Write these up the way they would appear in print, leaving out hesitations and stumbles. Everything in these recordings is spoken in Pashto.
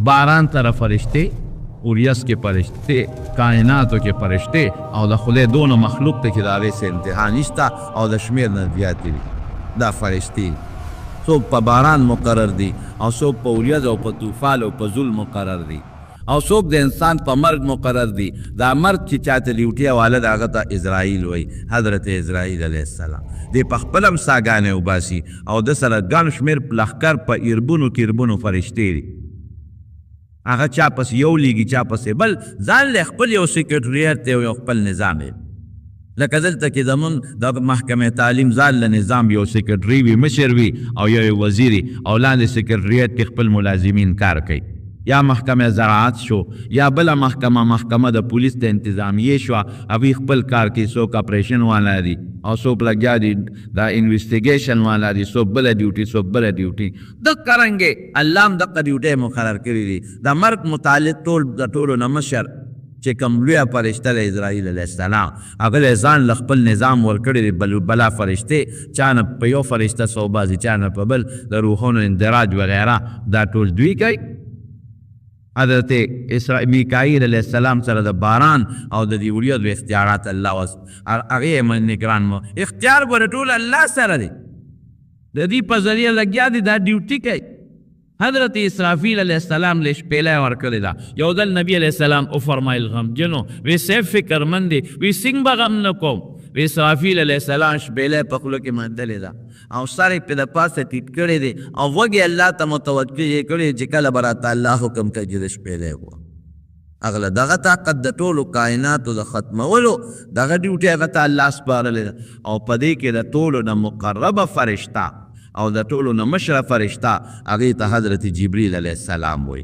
باران طرف فرشتے اوریس کے فرشتے کائناتو کے فرشتے او دا خدای دونو مخلوق تے کہ دا غی سے انتہا نشتا او دا شمیر نزیاتی دا فرشتی سوک پا باران مقرر دی او سوک پا اوریز او پا توفال او پا ظلم مقرر دی او سوک دا انسان پا مرگ مقرر دی دا مرگ چی چاہتا لیوٹیا والد آغتا اسرائیل وی حضرت اسرائیل علیہ السلام دی پا خپلم ساگانے اوباسی او دا سر گان شمیر پلخکر پا اربونو فرشتی دی آغا چا پس یو لیگی چا پس بل زان لے خپل یو سیکریٹریٹ تے یو خپل نظام ہے لکه دلته کې زمون د محکمه تعلیم ځان له نظام یو سیکرټری وي مشر وي او یو وزیری او لاندې سیکرټریټ کې خپل ملازمین کار کوي یا محکمه زراعت شو یا بل محکمه د پولیس د انتظامیه شو او خپل کار کې څوک اپریشن والا دي او څوک لګیا دي دا انویسټیګیشن والا دي څوک بل ډیوټي د کرنګي الله هم د ډیوټي مقرر کړی دي د مرګ متعلق ټول نمشر چې کوم لوی فرشته د اسرائیل علیه السلام هغه ځان له خپل نظام ورکړی دی بلا فرشته چانه په یو فرشته صوبازي چانه په بل د روحونو اندراج وغیرہ دا ټول دوی کوي حضرت میکائیل علیہ السلام سره د باران او د دې وریځو اختیارات الله هغه من نگران مو اختیار ور ټول الله سره دی د دې په ذریعہ لګیا دی دا ډیوټي کوي حضرت اسرافیل علیہ السلام لے شپیلہ ورکلی دا یو دل نبی علیہ السلام او فرمائل غم جنو وی سیف فکر مندی وی سنگ با غم نکوم وی اسرافیل علیہ السلام شپیلہ پخلو کی مندلی دا او سارے پیدا پاس تیت کردی دی او وگی اللہ تا متوجہ کردی جکل برات اللہ حکم کا جد شپیلہ ہوا اغلا دغا طاقت دا طولو کائناتو دا ختمولو دغا ڈیوٹی اغتا اللہ سپارلی دا او پدی که دا طولو دا مقرب فرشتہ او دا ټولو نه مشره فرشته هغې ته حضرت جبریل علیه السلام وی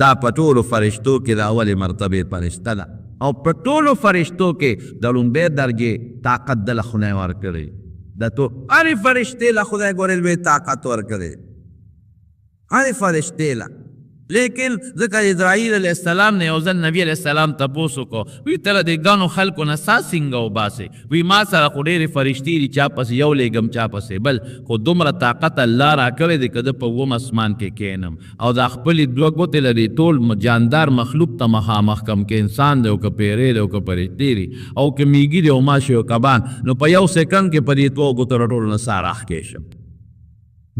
دا په ټولو فرشتو کې د اولې مرتبې فرشته ده او په ټولو فرشتو کې د لومبۍ درجې طاقت د له خدای ورکړی د هرې فرشتې له خدای ګورې لوی طاقت ورکړی هرې فرشتې له لیکن ذکر اسرائیل علیہ السلام نے اوزن نبی علیہ السلام تپوسو کو وی تر دے گانو خلقو نسا سنگو باسے وی ما سر خودیر فرشتی دی چاپس یو لے گم چاپسے بل خود دمر طاقت اللہ را کرے دے کدر پا وم اسمان کے کینم او دا خپلی دوگو تل دی طول جاندار مخلوق تا محکم کے انسان دے او کا پیرے دے او کا پرشتی دی او کا میگی دے او ماشی او کبان نو پا یو سیکنڈ کے پری توگو تر طول نسا راہ کیشم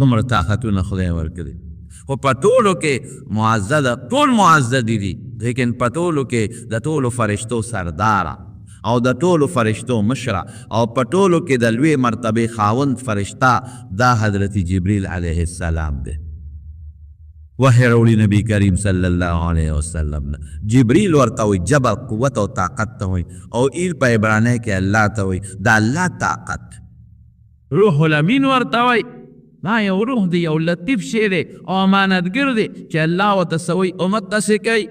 دمر طاقتو نخدای ورکدی خو پتولو کې معزد ټول معزد دي لیکن پتولو کې د ټولو فرشتو سردارا او د ټولو فرشتو مشره او پتولو کې د لوی مرتبه خاوند فرشتہ دا حضرت جبریل علیہ السلام دی وحی رولی نبی کریم صلی اللہ علیہ وسلم جبریل ورته وی جبر قوت او طاقت ته وی او ایل په عبرانی کې الله ته وی دا الله طاقت روح الامین ورته وی دا یو روح دی یو لطیف شی دی او امانتګر دی چې الله ورته سوی امت تاسې کوي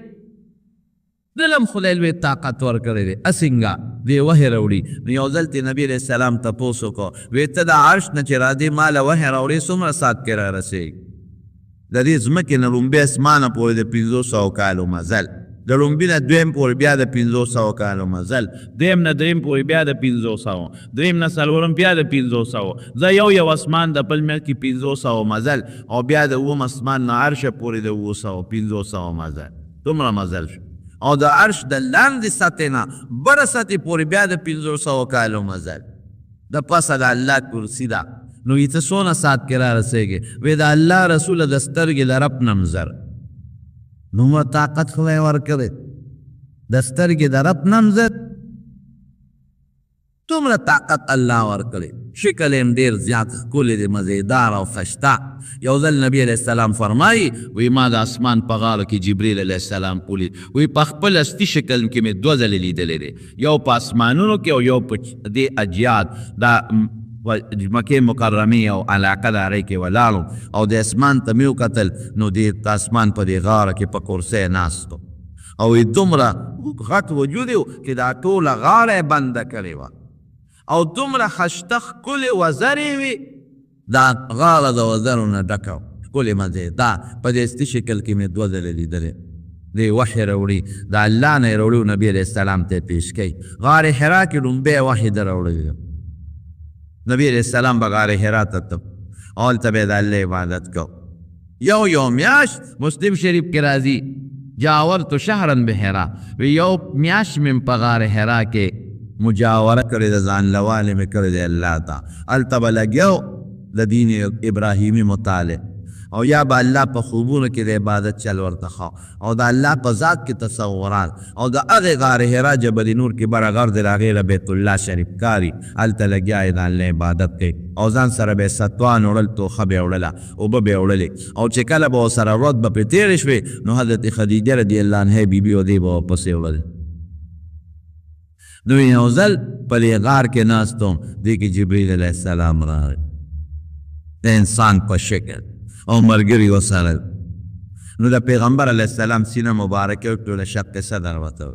دلم خدای لوی طاقت ورکړی دی اسنګه دی وحی راوړي نو یو ځل ته نبی علیہ السلام تپوس وکړو وی ته د عرش نه چې راځې ماله وحی راوړي څومره ساعت کې رارسېږي د دې ځمکې نه لومبۍ اسمانه پورې د 500 کالو مزل د لومبۍ نه دویم پورې بیا د 500 کالو مزل دویم نه دریم پورې بیا د 500 دریم نه څلورم بیا د 500 زه یو اسمان د بل ملک 500 مزل او بیا د اووم اسمان نه عرشه پورې د 500 مزل دومره مزل شو او د عرش د لاندې سطحې نه بره سطحې پورې بیا د 500 کالو مزل د پسه د الله کرسي ده نو یہ ته څونه ساعت کې را رسېږي وی د الله رسول د سترګې د رب نه مزر نو طاقت خدای ورکړی د سترګې د رب نه مزر دومره طاقت الله ورکړی شکل یې ډېر زیات ښکلی دی مزیدار او خشته یو ځل نبی علیہ السلام فرمایي وی ما د اسمان په غاړه کې جبریل علیہ السلام پولید وی په خپل هستي شکل کې مې 2 ځلې لیدلی دی یو په اسمانونو کې او یو په دې اجیاد دا مکه مکرمی او علاقه د هغې کې ولاړو او د اسمان ته مې وکتل نو د اسمان په دې غاړه کې په کرسۍ ناست او دومره غټ وجود و چې دا ټوله غاړه یې بنده کړې وه او دومره خشته ښکلې وزرې وي دا غاړه د وزرو نه ډکه ښکلې مزېدار په دې استي شکل کې مې 2 ځلې لیدلې دی وحی راوړي د الله نه یې راوړي نبي علیہ السلام ته یې پیش کوي غار حرا کې لومبۍ وحی ده راوړی نبی علیہ السلام با غار حرا ته تب اول ته به د الله عبادت کو یو میاش مسلم شریف کی راضی جاورت شهرا بحرا یو میاش من پغار حرا کے مجاورت کرے دا زان لواله میں کرے دا اللہ تا التبا لگیو دا دین ابراہیمی مطالع او یا با اللہ پا خوبون کی دا عبادت چل ورتخوا او دا اللہ پا ذات کی تصورات او دا اغی غار حرا جبل نور کی برا غرد راغیر بیت اللہ شریف کاری التا لگیا دا اللہ عبادت کی او زان سر بے ستوان اڑل تو خب اڑلا او بے اڑلی او چکل با سر رد با پی تیرشوی نو حضرت خدیجہ رضی اللہ عنہ بی بی او دی با پسی اڑل نوی نوزل پلی غار کے ناستوں دیکھ جبریل علیہ السلام رہے انسان پا شکل او مرگری و سرد نو دا پیغمبر علیہ السلام سینہ مبارکی اکتو شق صدر وطو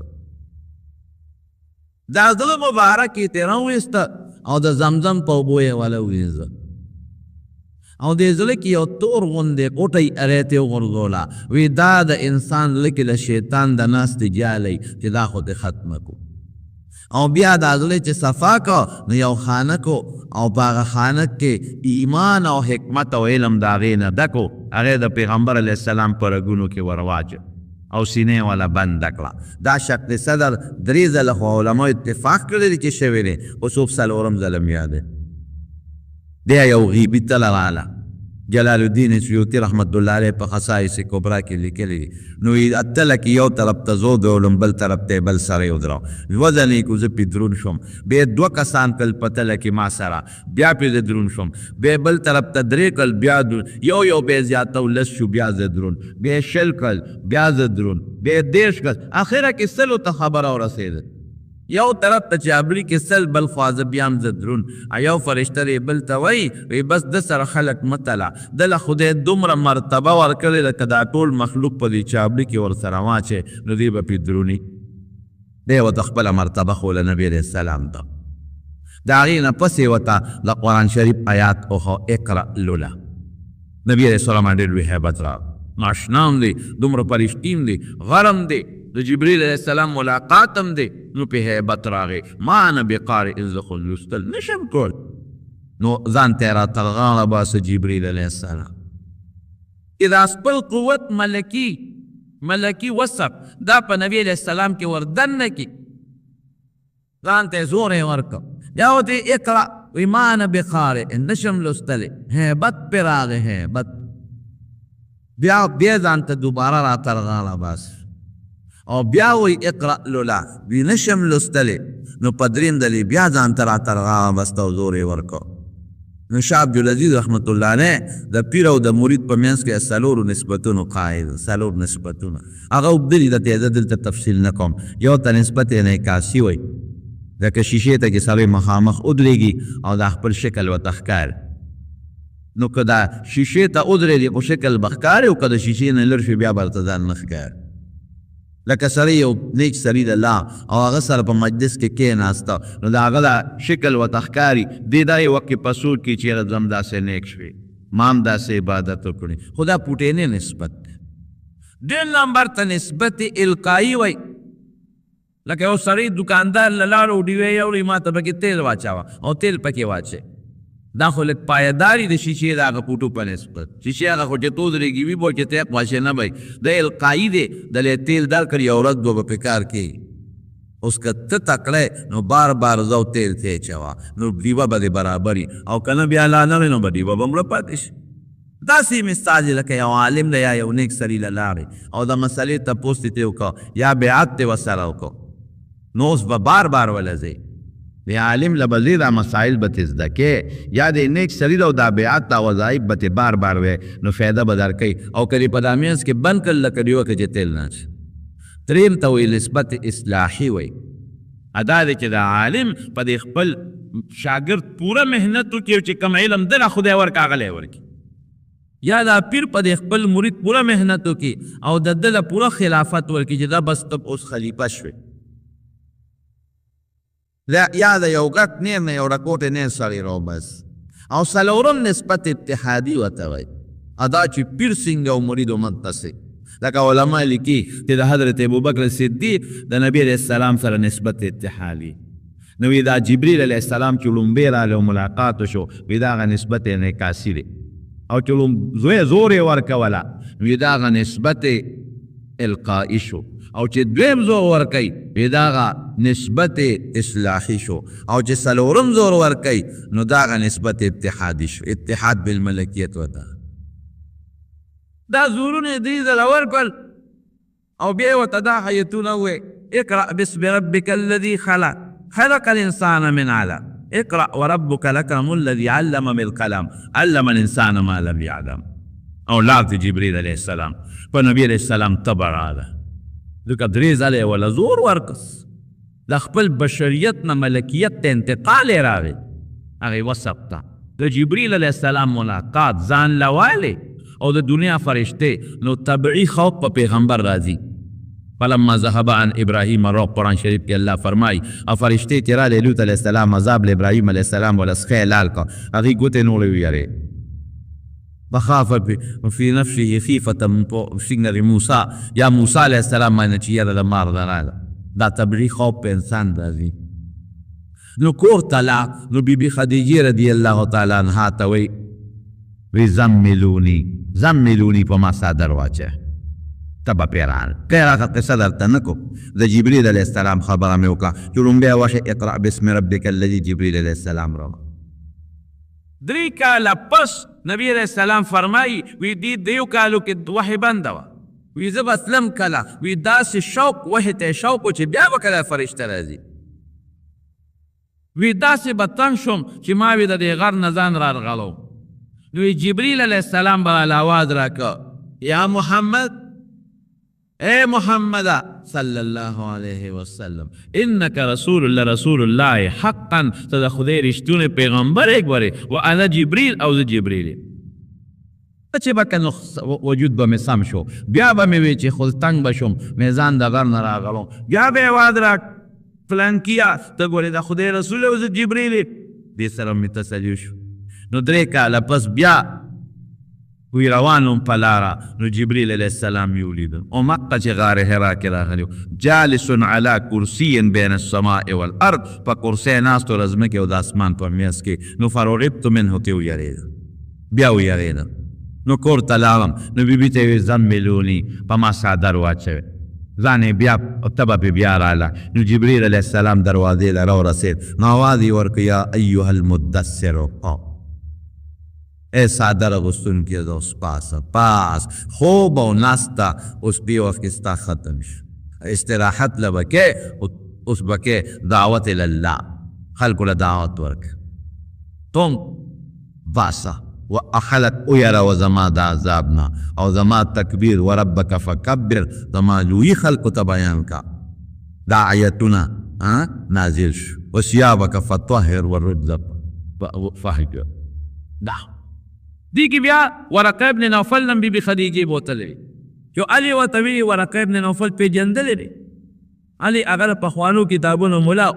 دا دل مبارکی تیران ویستا او دا زمزم پا بوئے والا ویزا او دے ذلکی او تور غندے کوٹی اریتے غرزولا وی دا انسان لکی لشیطان دا ناست جالی چی دا خود ختم کو او بیا دا ازلی چه صفا کو نو یو خانکو او باغ خانک کے ایمان او حکمت او علم دا غین دکو اغیر دا پیغمبر علیہ السلام پر اگونو کے ورواج او سینے والا بند دکلا دا شکل صدر دریز لخو علماء اتفاق کردی چه شویلے خصوف سلورم ظلم یادے دیا یو غیبی تلرالا جلال الدین سیوطی رحمت اللہ علیہ پا خصائص کبرا کی لکے لی نوی اتلکی یو طرف تزود علم بل طرف تے بل سرے ادراؤ وزنی کو زپی درون شم بے دو کسان کل پتلکی ما سرا بیا پی درون شم بے بل طرف تدری کل بیا درون یو بے زیادتو لس شو بیا درون بے شل کل بیا درون بے دیش کل آخرہ کی سلو تا خبر اور رسید یو طرف تا چابلی کے سل بل خواز بیام زدرون ایو فرشتر بل تاوی وی بس دسر خلق مطلع دل خود دمر مرتبہ ورکلی لکدا طول مخلوق پا دی چابلی کی ورسروا چے ندیب پی درونی دیو تخبل مرتبہ خول نبی علیہ السلام دا داغین پسی وطا لقرآن شریف آیات اوخو اقرأ لولا نبی علیہ السلام دیر وی حیبت را ناشنام دی دمر پرشتیم دی غرم دی دا جبریل علیہ السلام ملاقاتم دے نو پہ حیبت راغے مانا بقار انزخل لستل نشم کول نو زان تیرا تلغان باس جبریل علیہ السلام اذا اسپل قوت ملکی وصف دا پا نبی علیہ السلام کی وردن نکی زان تے زور ورکا یاو تے اقرأ ویمان بقار نشم لستل حیبت پر آغے حیبت بیا زان تے دوبارہ را تلغان باس او بیا وی اقرأ لولا وی نشم لستلی نو پدرین دلی بیا زان ترا ترغا بستو زوری ورکو نو شاہ عبدالعزیز رحمت اللہ نے دا پیر او دا مرید پا مینس کے سلور نسبتونو قائد سلور نسبتونو اگا ابدلی دا تیزا دل تا تفصیل نکوم یو تا نسبت نیکاسی وی دا که شیشه تا که سروی مخامخ ادلیگی او دا اخپل شکل و تخکار نو که دا شیشه تا ادلیگی او شکل بخکاری او که دا شیشه نلرشی بیا برتدان نخکار لکه سری یو نیک سری د الله او هغه سره په مجلس کې کېناسته نو د هغه د شکل و تخکاري دې دا یې وکې په سور کې چېرې زم داسې نیک شوې مام داسې عبادت وکړي خو دا پوټینې نسبت دی ډېر نمبر ته نسبت القایي وی لکه یو سړی دکاندار له لاړو ډیوې یوړې ما ته پکې تیل واچوه او تیل پکې واچوي دا خو لږ پایداري د شیشې د هغه پوټو په نسبت شیشې هغه خو چې تودرېږي وي به چې تیق واچې نه بی د القایي دی دلې تیل درکړي یو ورځ به په کار کوي اوس که ته تکړی نو بار بار زو تیل ته اچوه نو ډیوه به دې برابري او که نه بیا لا نه وي نو به ډیوه به مړه پاتې شي داسې مثال لکه یو عالم دی یا یو نیک سړي له لاړې او د مسلې تپوس دې ته وکړه یا بیعت دې ورسره وکړو نو اوس به بار بار ولځئ دی عالم لبزی دا مسائل بتزدکے یا دی نیک سری دا دا بیعت دا وظائب بت بار بار وے نو فیدہ بدار کئی او کری پدامینس کے بن کر لکڑیو کے جتیل ناچ تریم توی نسبت اصلاحی وی ادا دے چی دا عالم پا دی خپل شاگرد پورا محنتو کیو چی کم علم دل خودے ورک آگلے ورکی یا دا پیر پا دی خپل مرید پورا محنتو کی او دا دل پورا خلافت ورکی چی دا بس تب اس خلیفہ شوی یا دا یو گت نیر نه یو رکوٹ نیر سری رو بس او سلورم نسبت اتحادی وتوی ادا چی پیر سنگ او مرید و منتصق لکه علماء لکی تی دا حضرت ابوبکر صدیق دا نبی علیہ السلام سر نسبت اتحادی نوی دا جبریل علیہ السلام چی لنبیر آلی و ملاقات شو وی دا غا نسبت نکاسی لی او چې زوی زور یې ورکوله وی د هغه نسبت القایي شو، او چې دویم زور ورکوي وی د هغه نسبت اصلاحي شو، او چې څلورم زور ورکوي نو د هغه نسبت اتحادي شو، اتحاد بالملکیت وته. دا زورونه دې ځله ورکړل او بیا یې ورته دا آیتونه وویل: اقرأ باسم ربک الذي خلق خلق الانسان من علق اقرأ وربك الأكرم الذي علم بالقلم علم الانسان ما لم يعلم. او لاړ جبريل عليه السلام په نبي عليه السلام تبه راغله، ځکه درې ځله یې وله زور ورکس، د خپل بشریت نه ملکیت ته انتقال یې راغی، هغې وثق ته د جبریل علیه السلام ملاقات ځان له والې او د دنیا فرشتې نو طبعي خوف په پیغمبر راځي. فلما ذهب عن ابراهیم روح قرآن شریف کې الله فرمایي او فرشتې چې راغلې لوط علیه السلام عذاب له ابراهیم علیه السلام ولسخی لال کا هغې ګوتې نورې ویارې فخاف فی نفسه خیفة څنګه موسی یا موسی علیه السلام باندې چې یاره د مار راغله، دا طبعي خوف په انسان راځي. نو کور ته لاړ نو بیبي خدیجې رضی الله تعالی عنها ته وی زملونی په ما څادر واچوه تبه پیران پیراغه قصه درته نه کوم. د جبریل علیه السلام خبره مې وکړه چې لومبی واشه اقرأ باسم ربک الذي جبریل علیه السلام راغله. 3 کاله پس نبی علیه السلام فرمایي وی دې دیو کالو کې وحی بنده وه، وی زه به تلم کله وی داسې شوق وحی ته شوق و چې بیا به کله فرشته راځي، وی داسې به تنګ شوم چې ما وی د دې غر نه ځان رارغلو. نو جبریل علیه السلام به آواز راکړه: یا محمد، اے محمد صلی الله علیه وسلم انک رسول الله حقا، ته د خدای رښتونی پیغمبر یې ګورې و انا جبریل او زه جبریل یم. چې به که نو وجود به مې سم شو، بیا به مې وی چې خو تنګ به شوم مې ځان د غر نه راغلم، بیا به یې آواز را فلانکیه ته ګورې د خدای رسول او زه جبریل یم. دې سره مې تسلي شو. نو 3 کاله پس بیا وی روانم په لاره نو جبریل علیه السلام یې ولیدل او مکه چې غار حرا کې راغلی و، جالس علی کرسی بین السماء والارض، په کرسی ناست و د ځمکې او د اسمان په منځ کې. نو فرغبت منه ته ویرېدم، بیا ویرېدم. نو کور ته لاړم نو بیبي ته یې ویل زملوني په ما څادر واچوې، ځان یې بیا تبه پې بیا راغله. نو جبریل علیه السلام دروازې له راورسېد نو اواز یې ورکړ: یا ایها المدثر قم، ای څادر اغوستونکي د اوس پاسه پاس، خوب او ناسته اوس دې وخت کې ستا ختم شو، استراحت له به کې، اوس به کې دعوت الله، خلکو له دعوت ورکړه. تم باسه و اخلت اویره و زما د عذاب نه او زما تکبیر و ربک فکبر، زما لوی خلکو ته بیان کا. دا آیتونه نازل شو. و ثیابک فطهر و الرجز فهجر. دا دی کی بیا ورقه ابن نوفل نم بی بی خدیجه بوتلی جو علی و طوی ورقه ابن نوفل پی جندلی دی. علی اگر پخوانو کتابونو ملاو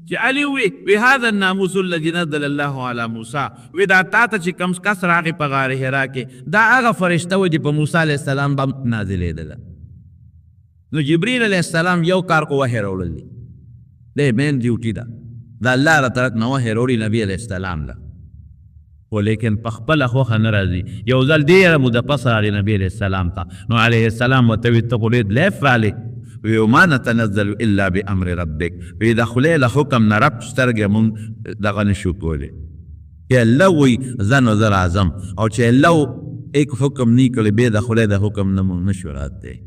چې علی وی هذا الناموس الذي نزل الله على موسی، وی دا تا ته چې کم کس راغی په غار حرا کې دا هغه فرشته و چې په موسی علیه السلام باندې نازلېدله. نو جبریل علیه السلام یو کار کو وحی راوړل دی، دی مین ډیوټي ده، دا الله را طرف نه وحی راوړي نبی علیه السلام له، خو لیکن په خپله خوښه نه راځي. یو ځل ډېره موده پس راغلی نبي علیه السلام ته، نو علیه السلام ورته ویل ته خو ډېر لیف راغلی، وی وما نتنزل الا بامر ربک، وی د خدای له حکم نه رب سترګې مونږ دغه نشو کولی. چې الله وی زه نو زه راځم، او چې الله ایک حکم نه کړی بیا د خدای د حکم نه مونږ نشو راتلی.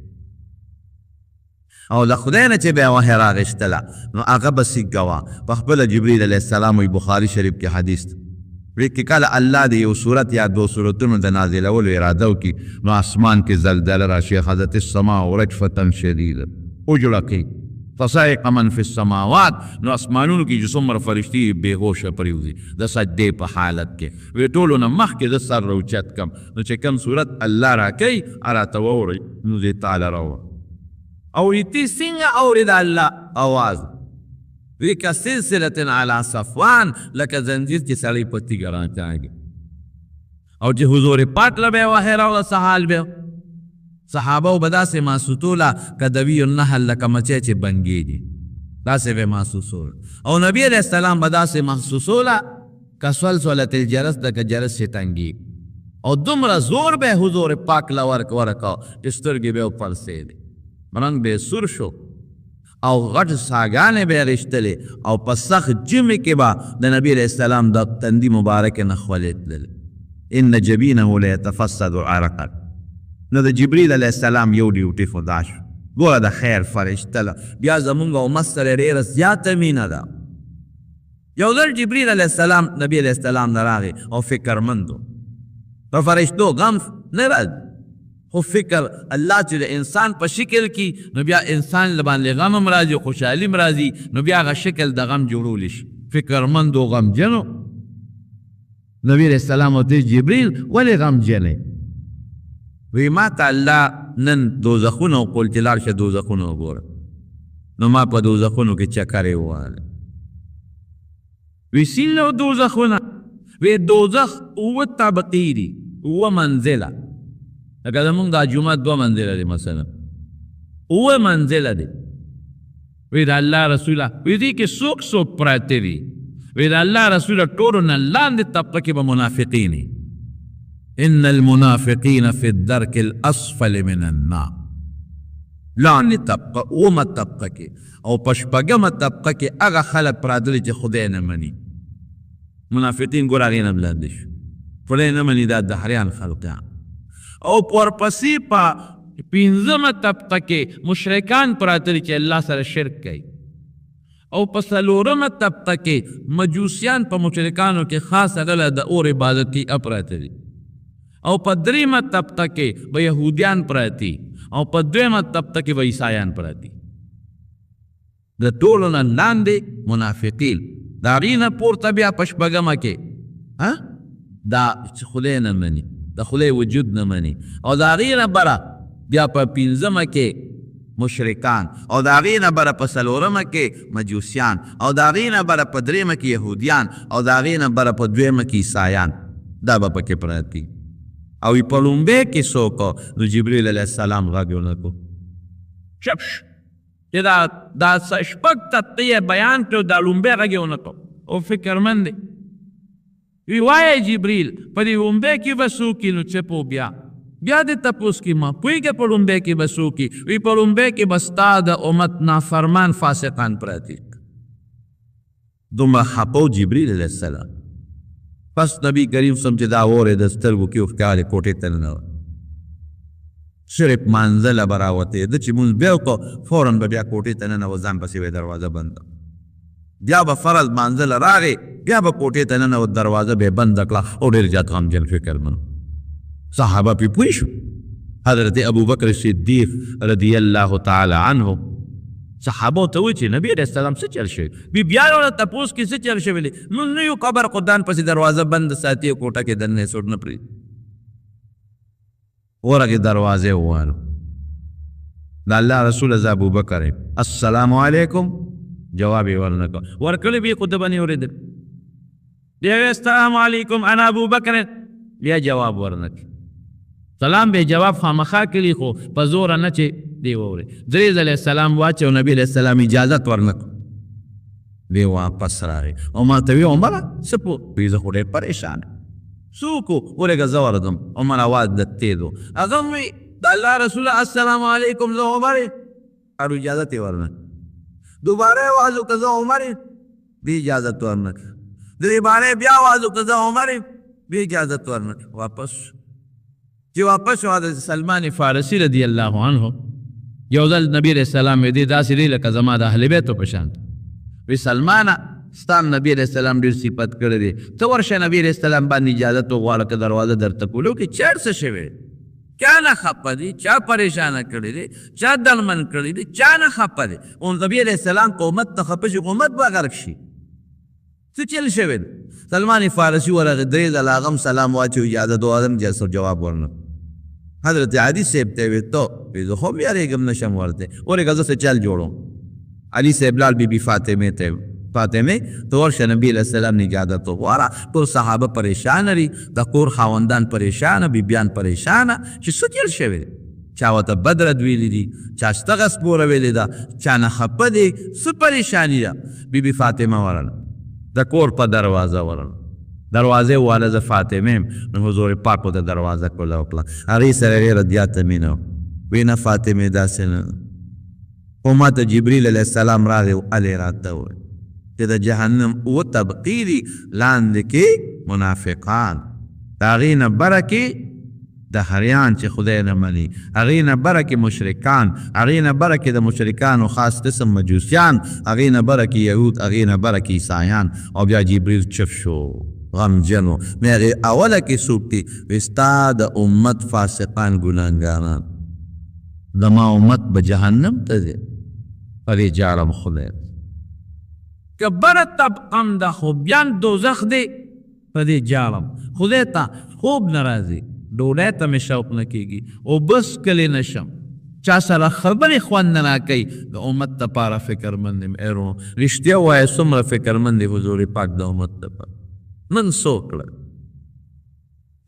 او د خدای نه چې بیا وحی راغېستله نو هغه به سیکه وه. په خپله جبریل علیه السلام وی بخاري شریف کې حدیث وی که کله الله د یو صورت یا 2 صورتونو د نازلولو اراده وکړي نو اسمان کې زلزله راشي، خذت السماء رجفة شدیده اجړه کوي، فصعق من فی السماوات، نو اسمانونو کې چې څومره فرشتي بېهوشه پرېوځي د سجدې په حالت کې، وی ټولو نه مخکې د سر راوچت کم، نو چې کوم صورت الله راکوي راته واورئ نو دې تعالی راوړه. او تی څنګه اورېد الله اواز وی که سلسلة علی صفوان، لکه زنجیر چې سړی په تیږه راچاږي. او چې حضور پاک له به وحی راوړه څه حال به صحابه به داسې محسوسوله که دوی النحل لکه مچۍ چې بنګېږي، داسې به محسوسوله. او نبی علیه السلام به داسې محسوسوله که سلسلة الجرس لکه جرس چې تنګېږي. او دومره زور به حضور پاک له ورکاو چې سترګې به یې وپړسېدې، رنګ به یې سور شو او غټ ساګانې به یې غېشتلې او په سخت ژمي کې به د نبي علیه السلام د تندي مبارکې نه خولې تللې. ان جبینه لیتفسد عرقا. نو د جبریل علیه السلام یو ډیوټي خو دا شو، ګوره د خیر فرشته ده، بیا زمونږ امت سره ډېره زیاته مینه ده. یو ځل جبریل علیه السلام نبي علیه السلام نه راغی او فکرمند و، په فرشتو غم نه راځي، خو فکر الله چې د انسان په شکل کې نو بیا انسان له باندې غم هم راځي، خوشحالي هم راځي، نو بیا هغه شکل د غم جوړولی شي. فکرمند و غمجن و. نبي علیه السلام ورته جبریل ولې غمجن یې؟ وی ما ته الله نن دوزخونه وقول چې لاړ شه دوزخونه وګوره. نو ما په دوزخونو کې چکرې ووهلې. وی څنګه دوزخونه؟ وی دوزخ اوه طبقې دي، اوه منزله، لکه زمونږ دا جومات 2 منزله دی مثلا، اوه منزله دی. وی د الله رسوله وی دې کې څوک څوک پراته دي؟ وی د الله رسوله ټولو نه لاندې طبقه کې به منافقین دي. ان المنافقین فی الدرک الاسفل من النار. لاندې طبقه اومه طبقه کې او په شپږمه طبقه کې هغه خلک پراته دي چې خدای نه مني. منافقین ګوره هغې نه لاندې شو، خدای نه مني، دا دهریان خلقیان. او ورپسې په 5مه طبقه کې مشرکان پراته دي چې الله سره شرک کوي. او په 4مه طبقه کې مجوسیان په مشرکانو کې خاصه ډله د اور عبادت کې پراته دي. او په 3مه طبقه کې به یهودیان پراتی او په 2مه طبقه کې به عیسایان پراتی. د ټولو نه لاندې منافقین، د هغې نه پورته بیا په 8مه کې دا چې خدای نه مني، د خدای وجود نه مني، او د هغې نه بره بیا په 5مه کې مشرکان، او د هغې نه بره په 4مه کې مجوسیان، او د هغې نه بره په 3مه کې یهودیان، او د هغې نه بره په 2مه کې عیسایان. دا به پکې پراتی. او په لومبۍ کې څوک؟ نو جبریل علیه السلام غږ ونه کړو، چپ شو چې دا شپږ طبقې یې بیان کړو، دا لومبۍ غږ یې ونه کړو. او فکرمند دی. وی وایه جبریل په دې لومبۍ کې به څوک نو چپ بیا دې تپوس کې ما پوهېږه په لومبۍ کې به څوک وي؟ په لومبۍ کې به ستا د امت نافرمان فاسقان پراته. دومره خپه جبریل علیه السلام. پس نبی کریم سم چې دا اورې د سترګو کې وښکارې کوټې ته ننوت، صرف منزله به راوتېده چې مونځ بیا وکړو فوراً به بیا کوټې ته ننوت، ځان پسې به یې دروازه بنده. بیا به فرض منزله راغې، بیا به کوټې ته ننوت، دروازه به یې بنده کړه او ډېر زیات غمجن فکرمن. صحابه پې پوه شو. حضرت ابوبکر صدیق رضی الله تعالی عنه صحابو ته وایي چې نبی علیه السلام څه چل شوی؟ بیا یې ورته تپوس کې څه چل شوی دی؟ موږ نه یو قبر قدان پسې دروازه بند ساتي او کوټه کې دننه څوک نه پرېږدي. ورغې دروازې ووهلو. د الله رسول زه ابوبکر یم، السلام علیکم، جواب یې ورنه کړ. ورکړی بیا خو ده به نه یې اورېدل. بیا یې السلام علیکم انا ابوبکر، بیا جواب ورنه کړ. سلام به جواب خامخا کړي خو په زوره نه چې دی واوري. 3 ځله سلام واچو، نبی علیه السلام اجازت ورنه کړ. دی واپس راغی او ما ته وی عمره څه پوه؟ وی زه خو ډېر پریشان یم. څوک و؟ ورېږه زه ورځم. عمر اواز د تېز و. هغه هم وی د الله رسوله السلام علیکم زه عمر یم. هر اجازت یې ورنه کړ. دوباره یې اواز وکړه زه عمر یم، بیا اجازت ورنه کړ. درې باره بیا اواز وکړه زه عمر یم، بیا اجازت ورنه کړ. واپس چې واپس شو حضرت سلمان فارسي رضی الله عنه یو ځل نبی علیه السلام دې داسې دی لکه زما د اهل بیتو په شان. وی سلمانه ستا نبی علیه السلام ډېر صفت کړی دی، ته ورشه نبی علیه السلام باندې اجازت وغواړه که دروازه درته کولو کې چېر څه شوی؟ چا نه خفه دی؟ چا پریشانه کړی دی؟ چا دلمن کړی دی؟ چا نه خفه دی؟ او نبی علیه السلام که امت ته خفه شي امت به غرق شي. څه چل شوی دی؟ سلمان فارسي ورغې 3 ځله هغه هم سلام واچو، اجازه دوازم جواب ورنه. حضرت علی صاحب ته وی تو وی زه خو هم یارېږم نشم ورته، ورېږه زه څه چل جوړوم. علي صاحب لاړ بي بي فاطمې ته، فاطمې ته ورشه نبي علیه السلام نه اجازت وغواړه. ټول صحابه پریشانه دي، د کور خاوندان پریشانه، بیبیان پریشانه چې څه چل شوی دی. چا ورته بد رد ویلي دي، چا شته سپوره ویلې ده، چا نه خفه دی، څه پریشاني ده. بي بي فاطمه ورله د کور په دروازه ورله، دروازه والا ز فاطمه نو حضور پاک ته دروازه کوله وکړه هغې سره ډېره زیاته مینه وی نه فاطمې داسې نه خو ما ته جبریل علیه السلام راغی هلې راته وویل چې د جهنم اووه طبقې دي لاندې کې منافقان د هغې نه بره کې دهریان چې خدای نه مني هغې نه بره کې مشرکان هغې نه بره کې د مشرکانو خاص قسم مجوسیان هغې نه بره کې یهود هغې نه بره کې عیسایان او بیا جبریل چف شو غمجن و مې هغې اوله کې څوک دي وایي ستا د امت فاسقان ګناهګاران زما امت به جهنم ته ځي په دې جاړم خدای که بره طبقم ده خو بیا دوزخ دی په دې جاړم خدای ته خوب نه راځي ډوډۍ ته مې شوق نه کېږي او بس کلی نشم چا سره خبرې خوند نه راکوي د امت دپاره فکرمند یم ایرو رښتیا ووایه څومره فکرمند دی حضور پاک د امت دپاره نن څه وکړه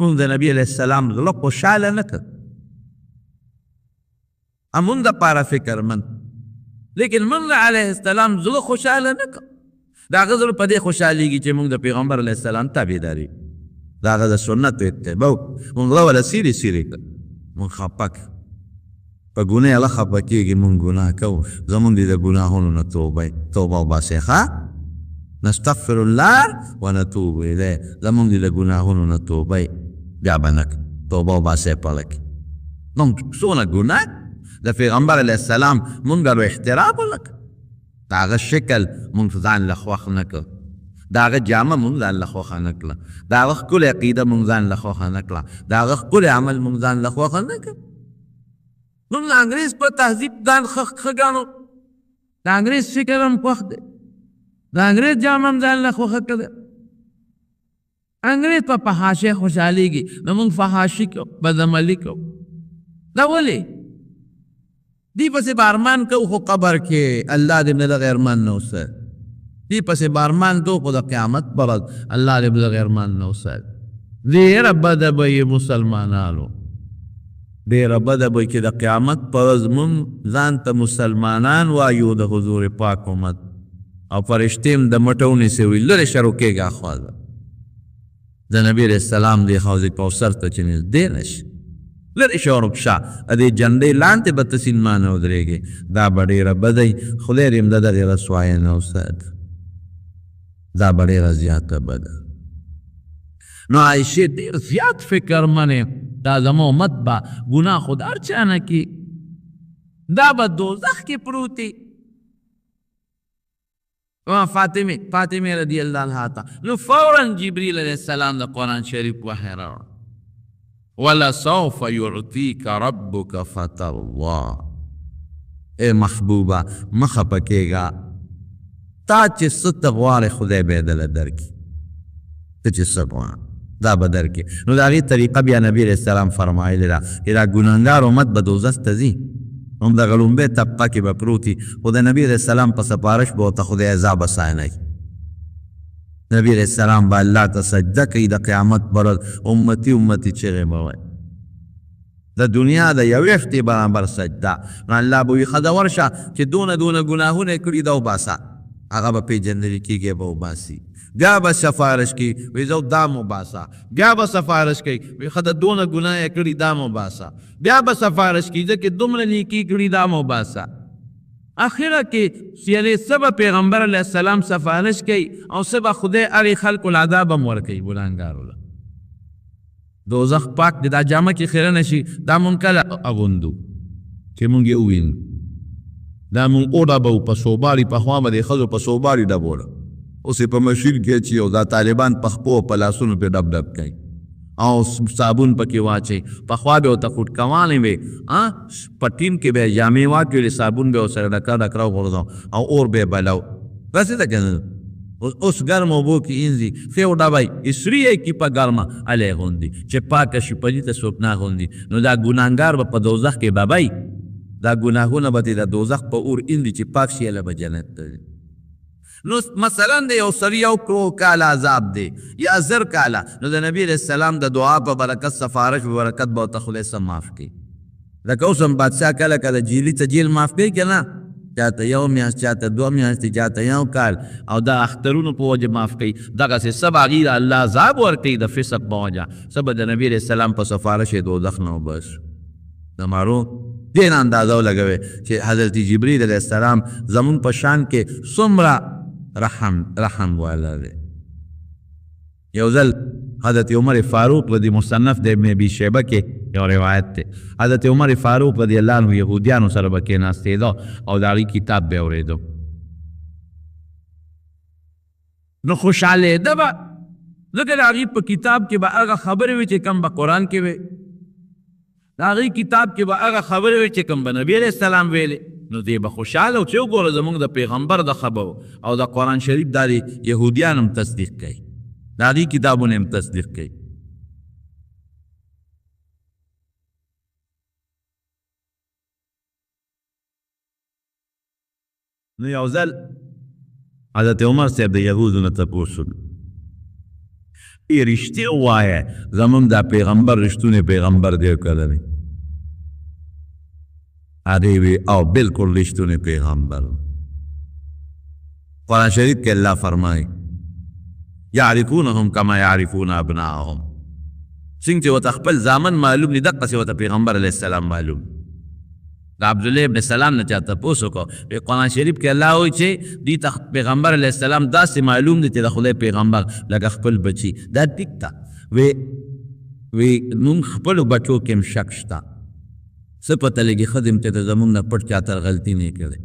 مونږ د نبي علیه السلام زړه خوشحاله نه کړ همون دپاره فکرمند لیکن مونږ علیه السلام زړه خوشحاله نه کړ د هغه زړه په دې خوشحالېږي چې مونږ د پیغمبر علیه السلام تابعداري د هغه د سنتو اتباع مونږ زړه وله سیرې سیرې کړ مونږ خفه کړ په ګناه الله خفه کېږي مونږ ګناه کوو زمونږ دې د ګناهونو نه توبه وباسئ ښه نستغفر الله ونتوب الیه زمونږ دې د ګناهونو نه توبه بیا به نه توبه وباسئ په الله کې نو څونه ګناه د پیغمبر علیه السلام مونږ له احترام ولکه د هغه شکل مونږ ځان له خوښ نه کړ د هغه جامه مونږ ځان له خوښه نه کړه د هغه ښکلې عقیده مونږ ځان له خوښه نه کړه د هغه ښکلې عمل مونږ ځان له خوښه نه کړ مونږ د انګریز په تهذیب ځان ښه ګڼو د انګریز فکر هم خوښ دی د انګریز جامه هم ځان له خوښه کړه انګریز په فحاشۍ خوشحالېږي نو مونږ فحاشي کوو بدعملي کوو دا ولې دی پسې به ارمان کوو خو قبر کې الله دې نه دغه ارمان نه اوسه دی پسې به ارمان کوو خو د قیامت پر ورځ الله دې دغه ارمان نه اوسه ډېره بده به یې مسلمانانو ډېره بده به چې د قیامت پر ورځ مونږ ځان ته مسلمانان وایو د حضور پاک امت او فرشتې هم د مټو نیسي وي لرې شه روکېږه خوا ده د نبي علیه السلام دې حوض کوثر ته چې نږدې نه شي لرې شه ورک شه دې جنډې لاندې به ته سینمانه ودرېږې دا به ډېره بدی خدای دې هم د دغې رسوایۍ نه وساتي دا به ډېره زیاته بده نو عایشې ډېر زیات فکر منې دا زما امت به ګناه خود هر چا نه کي دا به دوزخ کې پروتي فاطمه رضی الله عنها ته نو فوراً جبریل علیه السلام د قرآن شریف وحی راوړ ولسوف یعطیک ربک فترضی ای محبوبه مه خفه کېږه تا چې څه ته غواړې خدای به یې دله درکړي ته چې څه غواړې دا به درکړي نو د هغې طریقه بیا نبي علیه السلام فرمایلې ده چې دا ګناهګار امت به دوزخ ته ځي هم دغه لومبۍ طبقه کې به پروت وي خو د نبي علیه السلام په سفارش به ورته خدای عذاب اسانوي نبی علیہ السلام با اللہ تا سجدہ کئی دا قیامت برد امتی امتی چغی بوئی دا دنیا دا یویفتی برابر سجدہ نو اللہ بوی خدا ورشا چی دون گناہون کری دا باسا آغا با پی جندری کی گئی با باسی بیا با سفارش کی ویزو دامو باسا بیا با سفارش کی وی خدا دون گناہ کری دامو باسا بیا با سفارش کی زکی دمر نیکی کری دامو باسا آخره کې یعنی سبا پیغمبر علیه السلام سفارش کوي او سبا خدای هغې خلکو العذاب هم ورکوي ګناهګارو له دوزخ پاک د دا جامه کې خیره نه شي دا مونږ کله اغوندو چې مونږ یې ووینو دا مونږ وډبو په صوباري پخوا به د ښځو په صوباري ډبوله اوس یې په مشین کې اچي او دا طالبان په خپو په لاسونو پې ډب ډب کوي او صابون پکې واچي پخوا به ورته خټکوانې وې په ټیم کې به یې جامې واچولې صابون به ورسره ډکه ډکره وغورځو او اور به یې بلو داسې ده که نه اوس ګرمه اوبو کې اینځي ښې وډبئ اسري یې کي په ګرمه هلې غوندي چې پاکه شي پلي ته څوک نه غوندي نو دا ګناهګار به په دوزخ کې ببئ دا ګناهونه به د دوزخ په اور ایندي چې پاک شي هله به جنت ته نو مثلا د یو سړي یو کرو کاله عذاب دی یا زر کاله نو د نبي علیه السلام د دعا په برکت سفارش په برکت به ورته خدای سم معاف کړي لکه اوس هم بادشاه کله کله جیلي ته جیل معاف کوي که نه چاته یو میاشت چاته 2 میاشتې چاته یو کال او دا اخترونو په وجه معاف کوي دغسې سب هغې له الله عذاب ورکوي د فسق په وجه څه به د نبي علیه السلام په سفارش یې دوزخ نه وبس د مارو دې نه اندازه ولګوئ چې حضرت جبریل علیه السلام زمونږ په شان کې څومره رحم والا دی یو ځل حضرت عمر فاروق رضی مصنف د ابن ابي شیبه کې یو روایت دی حضرت عمر فاروق رضی الله عنه یهودیانو سره به کېناستېده او د هغې کتاب به یې اورېده نو خوشحالېده به ځکه د هغې په کتاب کې به هغه خبرې وي چې کوم به قرآن کې وي د هغې کتاب کې به هغه خبرې وي چې کوم به نبي علیه السلام ویلې نو دی به خوشحاله و چې وګوره زموږ د پیغمبر د خبرو او د قرآن شریف دا یهودیان هم تصدیق کوي د هغې کتابونه هم تصدیق کوي نو یو ځل حضرت عمر صاحب د یهودو نه تپوس وکړ رښتیا ووایه زموږ دا پیغمبر رښتونی پیغمبر دی که نه هغې وی او بالکل رښتونی پیغمبر قرآن شریف کې الله فرمایي یعرفونهم کما یعرفون ابناءهم څنګه چې ورته خپل زامن معلوم دي دقسې ورته پیغمبر علیه السلام معلوم د عبدالله ابن سلام نه چا تپوس وکړو په قرآن شریف کې الله وایي چې دوی ته پیغمبر علیه السلام داسې معلوم دی چې د خدای پیغمبر لکه خپل بچي دا ټیک ده وی نوم خپلو بچو کې هم شک شته څه پته لګي ښه دیم چې د زموږ نه پټ چاته غلطي نه کړې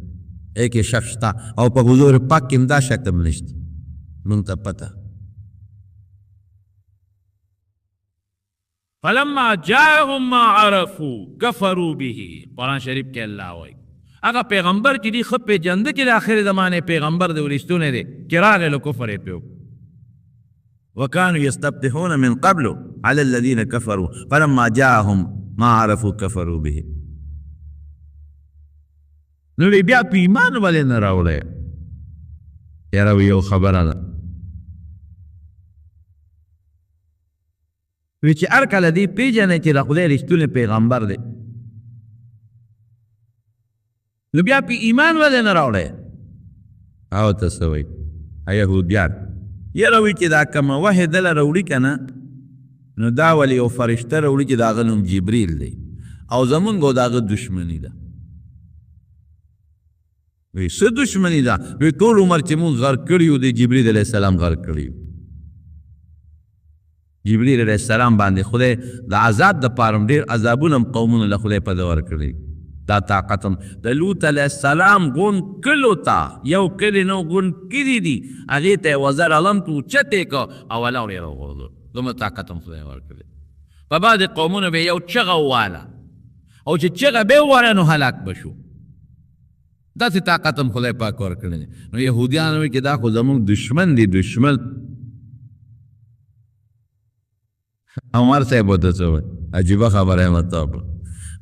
کې شک شته او په حضور پاک کې هم دا شک هم نشته موږ ته پته فلما جاءهم ما عرفوا كفروا به قرآن شریف کې الله وایي هغه پیغمبر چې دی ښه پېژنده چې د آخر زمانې پیغمبر دی ورستونی دی چې راغی له کفر یې پرې وكانوا يستفتحون من قبل على الذين كفروا فلما جاءهم ما عرفوا كفروا به نو بیا په ایمان ولې نه راوړی یاره یو خبره ده وی چې هر کله دی پیژنې چې د خدای رښتونی پیغمبر دی نو بیا په ایمان ولې نه راوړی او ته څه وایي یهودیان یاره وی چې دا کومه وحی دله راوړي که نه نو دا ولې یو فرشته راوړي چې د هغه نوم جبریل دی او زمونږ او د هغه دشمني ده وی څه دشمني ده وی ټول عمر چې مونږ غر کړي یو د جبریل علیه السلام غر کړي یو جبریل علیه السلام باندې خدای د عذاب د پاره ډېر عذابونه هم قومونو له خدای په ده ورکړي دا طاقت هم د لوط علیه السلام غون کلو ته یو کلي نه غون کلي دي هغې ته یې وزر علم ته اوچتې که او ولاړ یې راوغورځو دومره طاقت هم خدای ورکړي په بعضې قومونو به یو چغه وواله او چې چغه به وواله نو هلاک به شو داسې طاقت هم خدای پاک ورکړی دی نو یهودیان وایي چې دا خو زموږ دشمن دی دشمن عمر صاحب ورته څه وایي عجیبه خبره یې ورته وکړه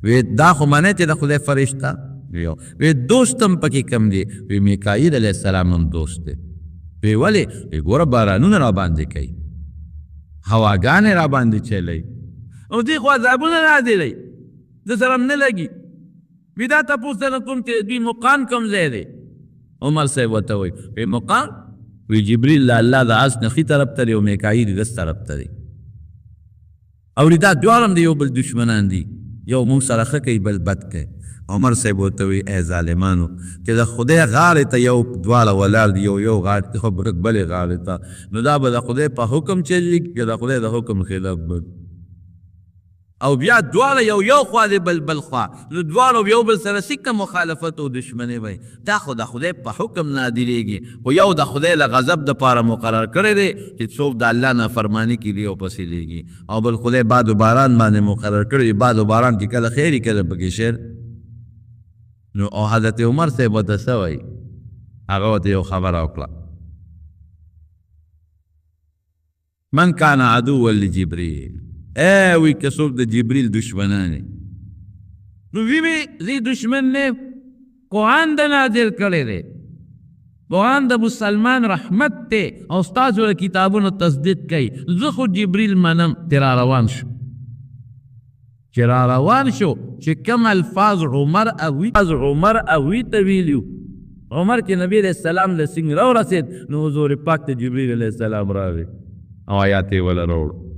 وی دا خو منې چې د خدای فرشته وی دوست هم پکې کم دی وی میکایل علیه السلام هم دوست دی وی ولې وی ګوره بارانونه را باندې کوي هواګانې را باندې چلی او دوی خو عذابونه نازلوي د سره هم نه لګي وی دا تپوس نه کوم چې دوی مقام کوم ځای دی عمر صاحب ورته وایي وی مقام وی جبریل له الله د عرش نه ښي طرف ته دی او میکایل دس طرف ته دی او دا دواړه هم د یو بل دشمنان دي یو مونږ سره ښه کوي بل بد کوي عمر صاحب ورته وایي ای ظالمانو چې د خدای غاړې ته یو دواړه ولاړ دي یو غاړې ته خو بلې غاړې ته نو دا به د خدای په حکم چلي که د خدای د حکم خلاف به او بیا دواړه یو خوا دی بل خوا نو دواړه یو بل سره سکه مخالفت او دشمني وي دا خو د خدای په حکم نادریږي خو یو د خدای له غضب دپاره مقرر کړی دی چې څوک د الله نافرماني کوي او پسې لیږي او بل خدای باد و باران باندې مقرر کړی دی باد و باران کې کله خیر کله پکې شر نو او حضرت عمر صاحب ورته څه وایي هغه ورته یو خبره وکړه من کان عدوا لجبریل وی که څوک د جبریل دشمنان نو وی زی دشمن نے قرآن د نازل کړی دی قرآن د مسلمان رحمت دی او ستاسو له کتابونو تصدیق کوي زه خو جبریل منم چې را روان شو چې کوم الفاظ عمر اوی ته ویلي عمر کې نبی علیہ السلام له څنګه راورسېد نو حضور پاک ته جبريل علیہ السلام راغی او آیات یې ولا راوړو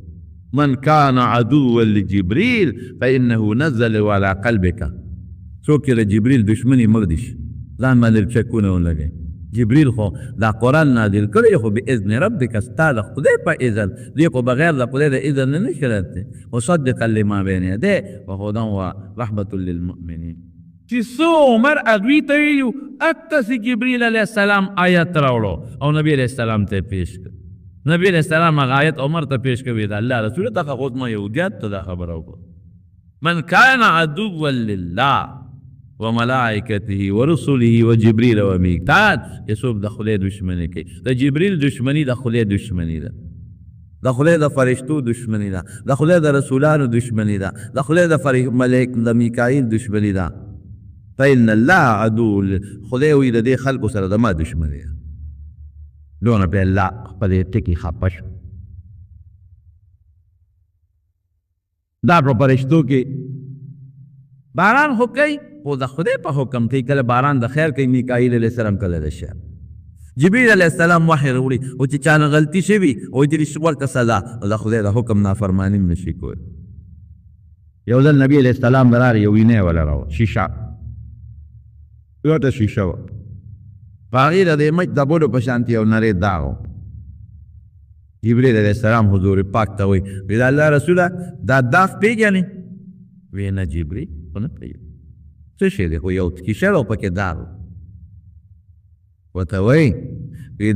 من كان عدوا لجبريل فإنه نزل على قلبك څوک چې د جبريل دشمني مړ دي ځان باندې چکونه ولګي جبريل خو دا قرآن نازل کړی خو بإذن ربک ستا د خدای په اذن دی خو بغیر د خدای د اذن نه نشي راتلی مصدقا لما بین یدیه وهدى ورحمة للمؤمنین چې څو عمر هغوی ته ویلي اکتسې جبریل علیه السلام آیت راوړو او نبی علیه السلام ته یې پیش کړ نبی علیه السلام هغه آیت عمر ته پیش کوي د الله رسول ته خو ما یهودیات ته دا خبره وکړه من کان عدوا لله وملائکته ورسله وجبریل ومیکال یسوب د خدای دشمنی کوي د جبریل دشمنی د خدای دشمنی ده د خدای د فرشتو دشمنی ده د خدای د رسولانو دشمنی ده د خدای د ملائک د میکائیل دشمنی ده فإن الله عدو خدای وی د دې خلکو سره د ما دشمنی ده لونه په الله خپل ټکی خپش دا په فرشتو کې باران خو کوي خو د خدای په حکم کوي کله باران د خیر کوي میکائیل علیه السلام کله د شر جبریل علیه السلام وحی راوړي او چې چانه غلطي شوي او دې ورته سزا د خدای د حکم نافرمانی نشي کولی یو ځل نبی علیه السلام راغی یو وینه ولا راوړه شیشه یو ته شیشه وه په هغې د دې مچ د بولو په شانتې یو نری داغ و جبریل علیه السلام حضور پاک ته وایي د الله رسوله دا داغ پېژنې وی نه جبریل خو نه پېژنې څه شی دی خو یو کیشه او پکې داغ ورته وایي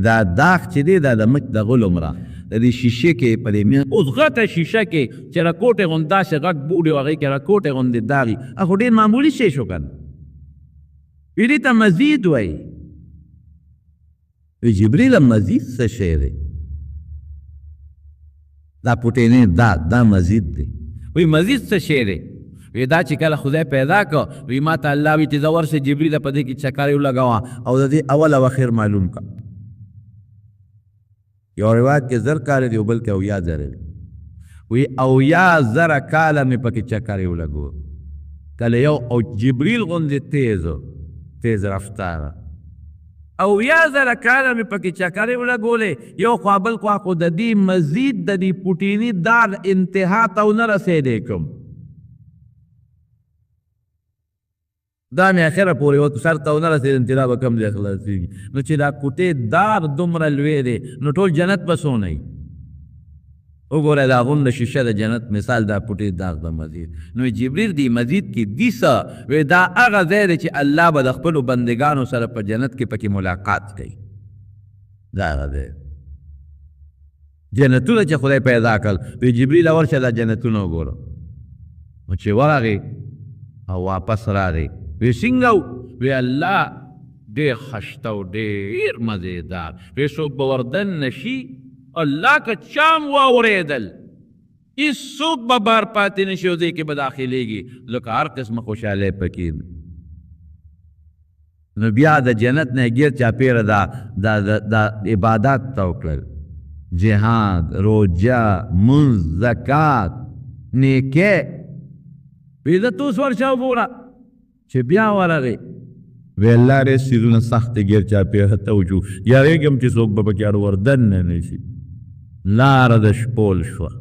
دا داغ چې دی دا د مچ د غلو مره د دې شیشې کې په دې اوس غټه شیشه کې چې راکوټې غوندې داسې غټ بوډۍ و هغې کې راکوټې غوندې داغ وي هغه ډېر معمولي شی شو که نه دې ته مزید وایي جبریل مزید څه شی دی دا پوټینې دا مزید دی وی مزید څه شی دی وی دا چې کله خدای پیدا کړ وی ما ته الله وی چې زه ورسې جبریل په دې کې چکر یې ولګوه او د دې اول او اخر معلوم کړه یو روایت کې 1000 کاله دی او بل کې 1000 دی وی 1000 کاله مې پکې چکر یې ولګوه کله یو او جبریل غوندې تیز رفتاره 1000 کاله مې پکې چکر یې ولګولې یو خوا بل خوا خو د دې مزید د دې پوټیني دار انتها ته ونه رسېدی کوم دا مې اخره پورې وخت سر ته ونه رسېد انتها به کم ځای خلاصېږي نو چې دا کوټې دار دومره لوی دی نو ټول جنت به څونه وي وګوره دا غونډه شیشه د جنت مثال دا پوټې داغ د مزید نو جبریل دی مزید کې دي څه وی دا هغه ځای دی چې الله به د خپلو بندګانو سره په جنت کې پکې ملاقات کوي دا هغه دی جنتونه چې خدای پیدا کړل وی جبریل ورشه دا جنتونه وګوره نو چې ورغی او واپس راغی وی څنګه وی الله ډېر خشته او ډېر مزېدار وی څوک به وردن نشي الله که چام واورېدل هېڅوک به بار پاتې نشي او ځای کې به داخلېږي ځکه هر قسمه خوشحالۍ پکې نو بیا د جنت نه ګیر چاپېره دا عبادات ته وکړل جهاد روژه منځ زکات نیکۍ وی زه توس ورشه وګوره چې بیا ورغی وی الله ډېر څیزونه سخت ګیر چاپېره ته وچو یارېږم چې څوک به پکې وردن نه نشي لاره د شپول شوه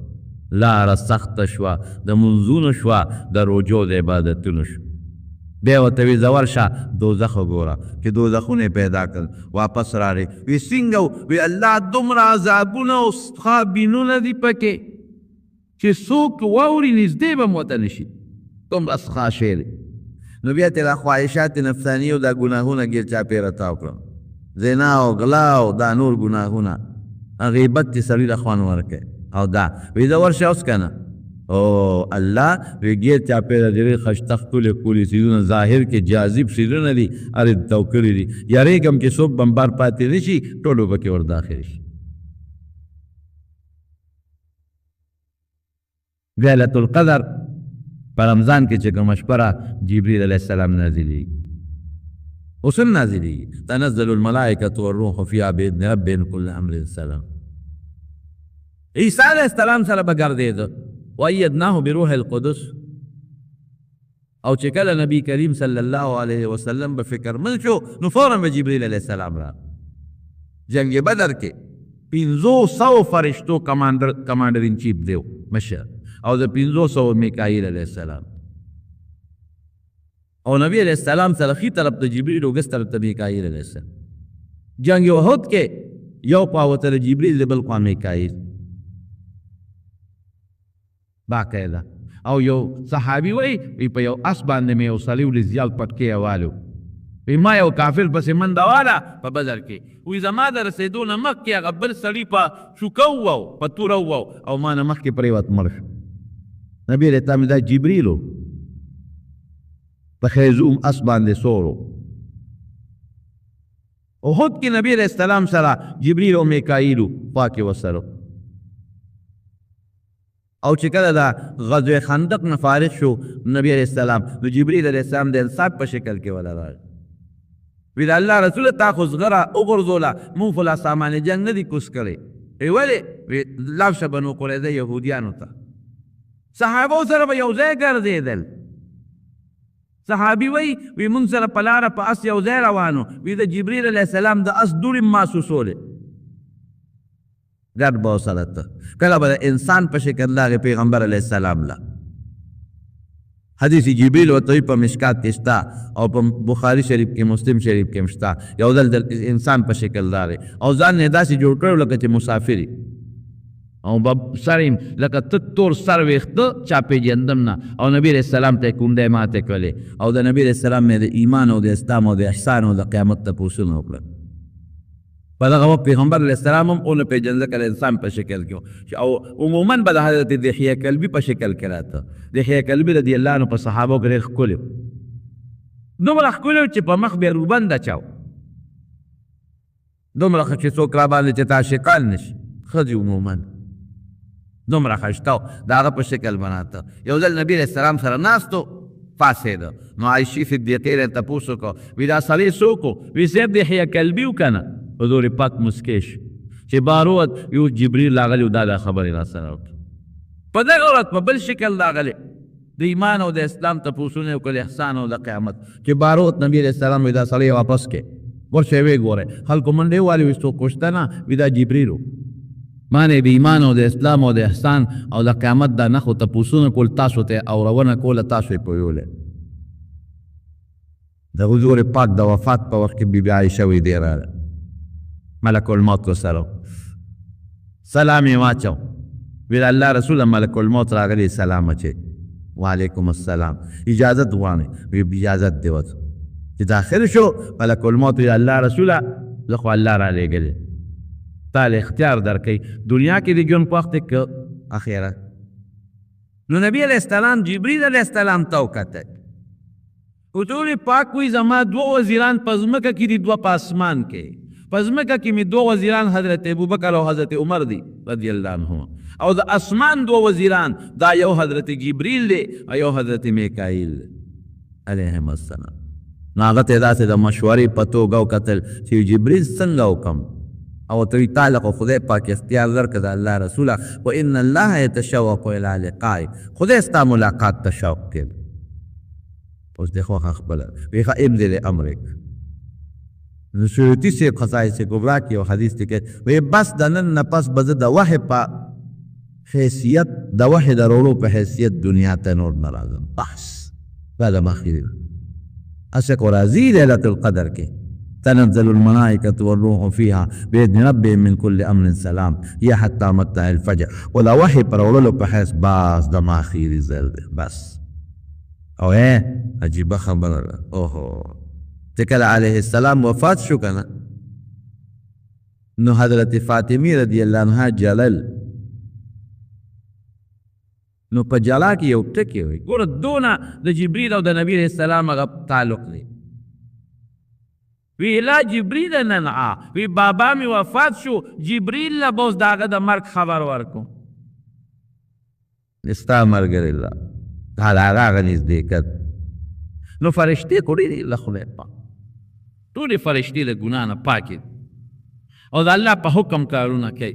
لاره سخته شوه د منځونو شوه د روجو د عبادتونو شوه بیا ورته وی زه ورشه دوزخ وګوره چې دوزخونه یې پیدا کړل واپس راغی وی څنګه وی الله دومره عذابونه او سخابینونه دي پکې چې څوک واوري نږدې به م ورته نشي دومره سخا شی دی نو بیا تیرا خواهشات نفسانی او دا ګناهونه ګیر چاپېره تاو کړم زنا او غلا او دا نور ګناهونه غیبت چې سړي له خوند ورکوي او دا وی زه ورشه اوس که نه او الله وی ګیر چاپېره ډېرې خشته ښکلې ښکلې څیزونه ظاهر کې جاذب څیزونه دي هرې تو کړي دي یارېږم چې څوک بمبار پاتې نه شي ټولو پکې ور داخل شي لیلة القدر په رمضان کې چې کومه شپه جبریل علیه السلام نازلېږي اوس هم نازلېږي تنزل الملائکة والروح فیها بإذن ربهم من کل امر سلام عیسی علیه السلام سره به ګرځېده وایدناه بروح القدس او چې کله نبی کریم صلی الله علیه وسلم به فکرمند شو نو فوراً به جبریل علیه السلام را جنگ بدر کې 500 فرشتو کمانډر ان چیف دیو مشر او د 500 میکائیل علیه السلام او نبی علیہ السلام سره خي طرف ته جبريل او ګس طرف ته میکائیل علیہ السلام جنگ احد کې یو پاوتر جبريل د بل خوا میکائیل باقاعده او یو صحابي وای په یو اس باندې مې وصلیو لزیال پټکي حوالو ما یو کافر پسې منډه واله په بدر کې وی زما د رسېدو نه مخکې هغه بل سړي په شوکه وواو په توره وواو او ما نه مخکې پرېوت مړ شو نبي علیه السلام دا جبریل و په خیزوم اس باندې سورو احد کې نبي علیه السلام سره جبریل او میکائیل خوا کې وسره او چې کله دا غزوه خندق نه فارغ شو نبی علیہ السلام نو جبریل علیہ السلام د انصاف په شکل کې ولا راغی وی دا الله رسول تا خو زغره وګرځوله مونږ خو لا سامان جنګ نه دي کوس کړی ای ولې وی لافشه بنو قریظه یهودیانو ته صحابو سره به یو ځای ګرځېدل صحابي وی مونږ سره په لاره په اس یو ځای روانو وی د جبریل علیہ السلام د اس دوړې محسوسولې ګډ به ورسره ته کله به د انسان په شکل راغی پیغمبر علیه السلام له حدیث جبریل ورته وایي په مشکات کې شته او په بخاري شریف کې مسلم شریف کې هم شته یو ځل د انسان په شکل راغی او ځان یې داسې جوړ کړی لکه چې مسافر او به سر یې لکه ته تور سر ویښته چا پېژندم نه او نبي علیه السلام ته یې کونډۍ ماتې کړلې او د نبي علیه السلام مې د ایمان او د اسلام او د احسان او د قیامت تپوسونه وکړل په دغه وخت پیغمبر علیه السلام هم ونه پېژنده که انسان په شکل کې او عموما به د حضرت دحیه کلبي په شکل کې راته دحیه کلبي رضی الله عنه په صحابو کې ډېر ښکلی و دومره ښکلی و چې په مخ بیا روبند اچاو دومره ښه چې څوک راباندې چې عاشقان نه شي ښځې عموما دومره ښایسته و د هغه په شکل بناته یو ځل نبي علیه السلام سره ناست و پاڅېده نو عایشې صدیقې یې تپوس وکړو وي دا سړی څوک و وي صاحب دحیه کلبي و که نه حضور پاک مسکی شو چې باروت یو جبریل راغلی و دا خبرې را سره وکړه په دغه ورځ په بل شکل راغلی د ایمان او د اسلام تپوسونه یې وکړل احسان او د قیامت چې باروت نبي علیه السلام وایي دا سړی واپس کې ورشئ ویې ګورئ خلکو منډې والي وایي څوک شته نه وایي دا جبریل و ما نه د ایمان او د اسلام او د احسان او د قیامت دا نښو تپوسونه کول تاسو ته اورونه کوله تاسو یې پوهولی د حضور پاک د وفات په وخت کې بیبي عایشه وایي دی راغله ملک الموت کو سره سلام یې واچو ویل الله رسول ملک الموت راغلی سلام اچوي وعلیکم السلام اجازت غواړئ وی اجازت دې وته چې داخل شو ملک الموت ویل الله رسوله زه خو الله رالیږلی تا له اختیار درکوي دنیا کې د ژوند په وخت کې که اخرت نو نبي علیه السلام جبریل علیه السلام ته وکتل حضور پاک وایي زما دوه وزیران په ځمکه کې دي دوه په اسمان کې په ځمکه کې مې دوه وزیران حضرت ابوبکر او حضرت عمر دي رضی الله عنهما او د اسمان دوه وزیران دا یو حضرت جبریل دی او یو حضرت میکائیل علیهم السلام نو هغه ته داسې د مشورې په توګه وکتل چې جبریل څنګه وکړم او ته وایي تعالی خو خدای پاک اختیار درکړه د الله رسوله و ان الله یتشوق الی لقائه خدای ستا ملاقات ته شوق کوي اوس د خوښه خپله وایي ښه امضي لامرک نو سیوطي صاحب خصائص کبرا کې یو حدیث دی کې وایي بس د نن نه پس به زه د وحی په حیثیت د وحی د راوړو په حیثیت دنیا ته نور نه راځم بس دا د مخکې دی هسې خو راځي لیلة القدر کې تنزل الملائکة والروح فیها بإذن ربهم من كل امر سلام یا حتی مطلع الفجر و د وحی په راوړلو په حیث بس د ماخیري ځل دی بس او عجیبه خبره ده اوهو چې کله علیه السلام وفات شو که نه نو حضرت فاطمی رضی الله عنها جلل نو په جلا کې یو ټکی وي ګوره دونه د جبریل او د نبي علیه السلام هغه تعلق دی وی لا جبریل ننعا وی بابا می وفات شو جبریل له به اوس د هغه د مرګ خبر ورکو ستا ملګری له د هغه نږدېکت نو فرشتې خو ډېرې له خدای پاک ټولې فرشتې له ګناه نه پاکې او د الله په حکم کارونه کوي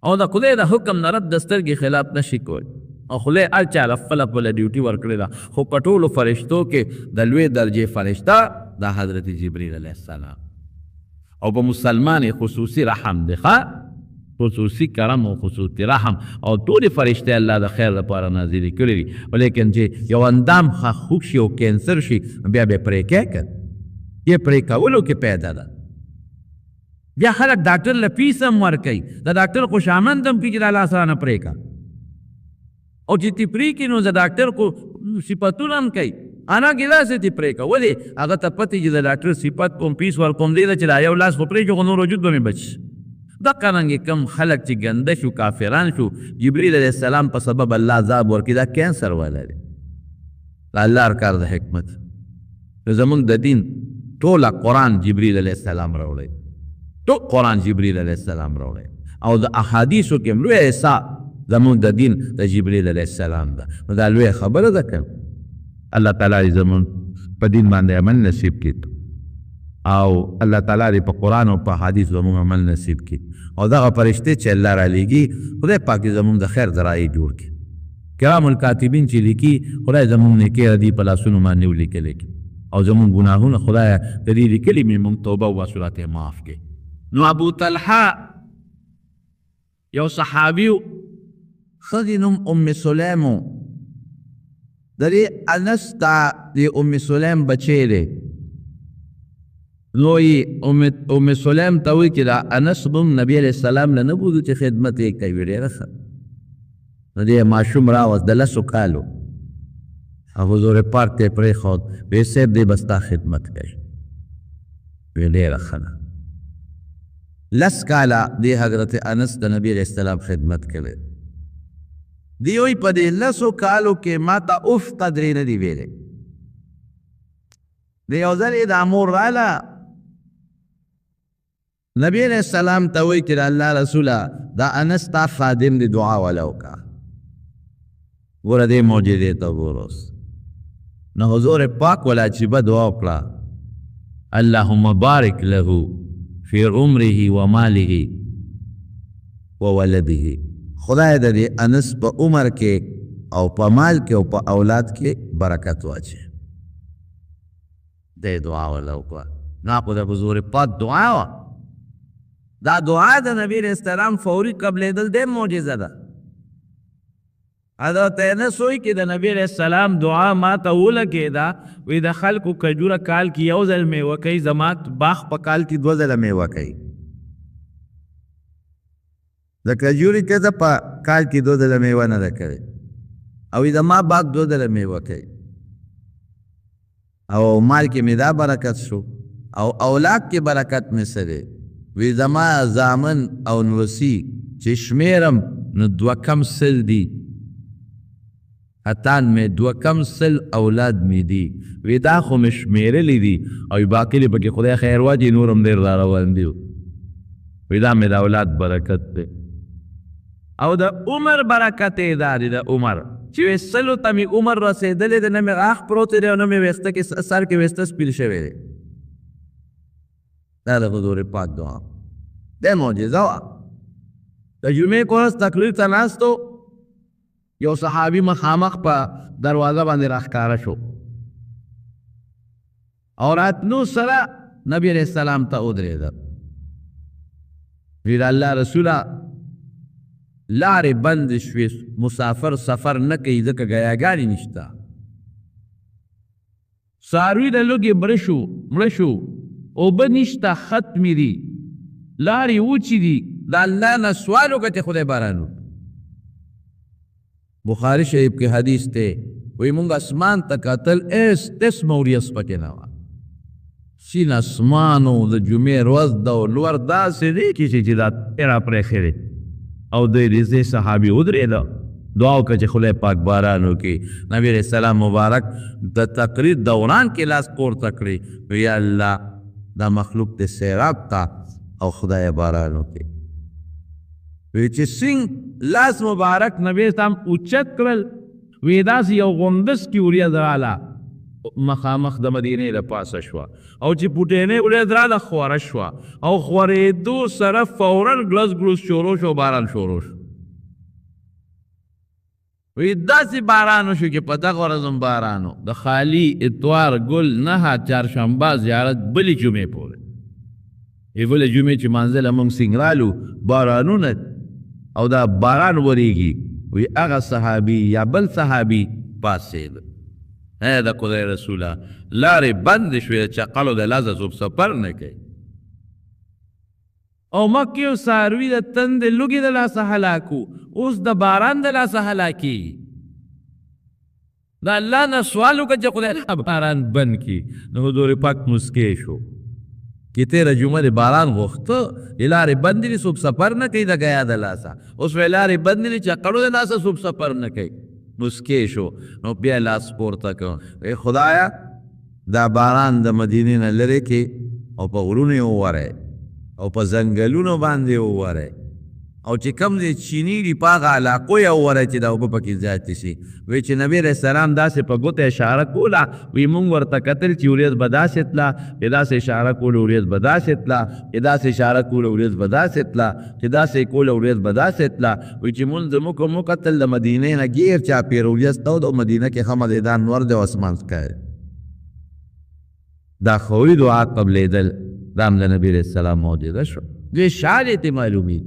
او د خدای د حکم نه رد د سترګې خلاف نشي کولی او خله الچا لفل خپل ډیوټي ورکړی دا خو په ټولو فرشتو کې د لوی درجې فرشته دا حضرت جبرئیل علیه السلام او په مسلمان خصوصي رحم دی خصوصي کرم او خصوصي رحم او ټول فرشته الله د خیر لپاره نازل کړي دي ولیکن چې یو اندام خوږ شي او کینسر شي بیا به پرې کېږي یې پرې کولو کې پیدا ده بیا خلک ډاکټر له فیس هم ورکوي د ډاکټر خوشامند هم کړي چې د الله سره نه پرې کا او چې تی پرې کړي نو د ډاکټر کو صفتونه هم کوي انا ګیلاسې تی پرې کا ولې هغه ته پتې چې د ډاکټر صفت کوم فیس ورکوم دی چې دا یو لاس خو پرې جو نور وجود به مې بچ دقه رنګې کم خلک چې ګنده شو کافران شو جبریل علیه السلام په سبب الله عذاب ورکړي دا کینسر والا دی د الله کار د حکمت زمونږ د دین ټوله قرآن جبریل علیه السلام راوړی ټول قرآن جبریل علیه السلام راوړی او د احادیثو کې هم لوی حصه زمونږ د دین د جبریل علیه السلام ده نو دا لویه خبره ده که الله تعالی زمونږ په دین باندې عمل نصیب کړي او الله تعالی دې په قرآن او په حدیث زمونږ عمل نصیب کړي او دغه فرشتې چې الله را لیږي خدای پاک زمونږ د خیر ذرایع جوړ کړي کرام الکاتبین چې لیکي خدای زمونږ نیکۍ د دې په لاسونو باندې ولیکلی او زمونږ ګناهونه خدای د دې لیکلي مې مونږ توبه وباسو راته یې معاف کړي نو ابو طلحه یو صحابي ښځې نوم ام سلیم و د دې انس ته د ام سلیم بچی دی نو یې ام سلیم ته وایي چې دا انس بم نبي علیه السلام نه نه بولو چې خدمت یې کوي ډېره ښه نو دې ماشوم راوست د لسو کالو او حضور پاک ته یې پرېښود ویې صاحب دی به ستا خدمت کوي ویې ډېره ښه ده لس کاله دی حضرت انس د نبی علیه السلام خدمت کړی دی وایي په دې لسو کالو کې ما ته اوف قدرې نه دي ویلی د یو ځل یې دا مور راله نبی علیہ السلام ته وایي چې د الله رسوله دا انس تا خادم دی دعا والا وکړه ګوره دې معجزې ته وګوره اوس نو حضور پاک والا عجیبه دعا وکړه اللهم بارک له فی عمره و ماله و ولده خدای د دې انس په عمر کې او په مال کې او په اولاد کې برکت واچي دې دعا والا وکړه نه خو د حضور پاک دعا وه دا دعا د نبی علیہ السلام فوری قبلېدل ډېر معجزه ده حضرت انس وایي چې د نبی علیہ السلام دعا ما ته ولګېده وایي د خلکو کجوره کال کې یو ځل میوه کوي زما باغ په کال کې دوه ځله میوه کوي د کجورې ښځه په کال کې دوه ځله میوه نه ده کړې او زما باغ دوه ځله میوه کوي او مال کې مې دا برکت شو او اولاد کې برکت مې څه دی وی زما زامن او نوسی چې شمیرم نو دوه کم سل دی اتان میں دوه کم سل اولاد می دی وی دا خو مې شمیرلی دی او باقی پکې خدای خیر واچي نورم ډېر را روان دی وی دا مې د اولاد برکت دی او د عمر برکت یې دا دی د عمر چې وی سلو ته مې عمر رسېدلی دی نه مې آخ پروت دی او نه مې ویښته کې سر کې ویښته سپیل شوی دی دا د حضور پاک دعا د معجزه وه د جمعې کو ورځ تقریر ته ناستو یو صحابي مخامخ په دروازه باندې راښکاره شو او راتلو سره نبی علیہ السلام ته ودرېده ویل الله رسوله لارې بند شوې مسافر سفر نه کوي ځکه ګیاګانې نشته څاروي د لوږې مړه شو اوبه نشته ختمې دي لارې وچې دي د الله نه سوال وکړه چې خدای باران وکړي بخاري شریف کې حدیث دی وایي مونږ اسمان ته کتل ایس تس موریس پکې نه وه سین اسمان و د جمعې ورځ ده او لور داسې دی چې دا را پرېښی دی او دوی رضې صحابي ودرېده دعا وکړه چې خدای پاک باران وکړي نبی علیہ السلام مبارک د تقریر دوران کې لاس پورته کړي وی یا الله دا مخلوق د سیراب تا او خدای باران وکړي وی چې څنګه لاس مبارک نبی اسلام اوچت کړل وی داسې یو غوندس کې وریځ راله مخامخ د مدینې له پاسه شوه او چې پوټینې وریځ راله خوره شوه او خورېدو سره فورا ګلس ګلوس شروع شو باران شروع شو وی داسې باران وشو چې په دغه ورځ هم باران و د خالي اتوار ګل نهه چهارشنبه زیارت بلې جمعې پورې بلې جمعې چې مانځله موږ سینګرالو بارانونه او دا باران ورېږي وی هغه صحابي یا بل صحابي پاسېده د خدای رسوله لارې بندې شوې د چقلو د لازه څوک سفر نه کوي او مکې او څاروي د تندې لوږې د لاسه هلاک وو اوس د باران د لاسه هلاکېږي د الله نه سوال وکړه چې خدای باران بند کړي نو حضور پاک مسکې شو چې تېره جمعه د باران غوښته لارې بندې دي څوک سفر نه کوي د ګیا د لاسه اوس وی لارې بندې دي چقړو د لاسه څوک سفر نه کوي مسکې شو نو بیا لاس پورته کړ ای خدایه دا باران د مدینې نه لرې کې او په غرونو یې ووری او په ځنګلونو باندې ووری او چې کم دی چیني دي په هغه علاقو یې ووری چې دا اوبه پکې زیاتې شي وی چې نبي علیه السلام داسې په ګوته اشاره کوله وی مونږ ورته کتل چې ورېځ به داسې تله چې داسې اشاره کوله ورېځ به داسې تله چې داسې اشاره کوله ورېځ به داسې تله چې داسې کوله ورېځ به داسې تله وی چې مونږ زموږ مو کتل د مدینې نه ګیر چاپېره ورېځ ته او مدینه کې ښه مدیدان نور دی او اسمان ښکاري دا خوي دعا قبلېدل دا هم د نبي علیه السلام معجزه شو دوی شان ته معلومي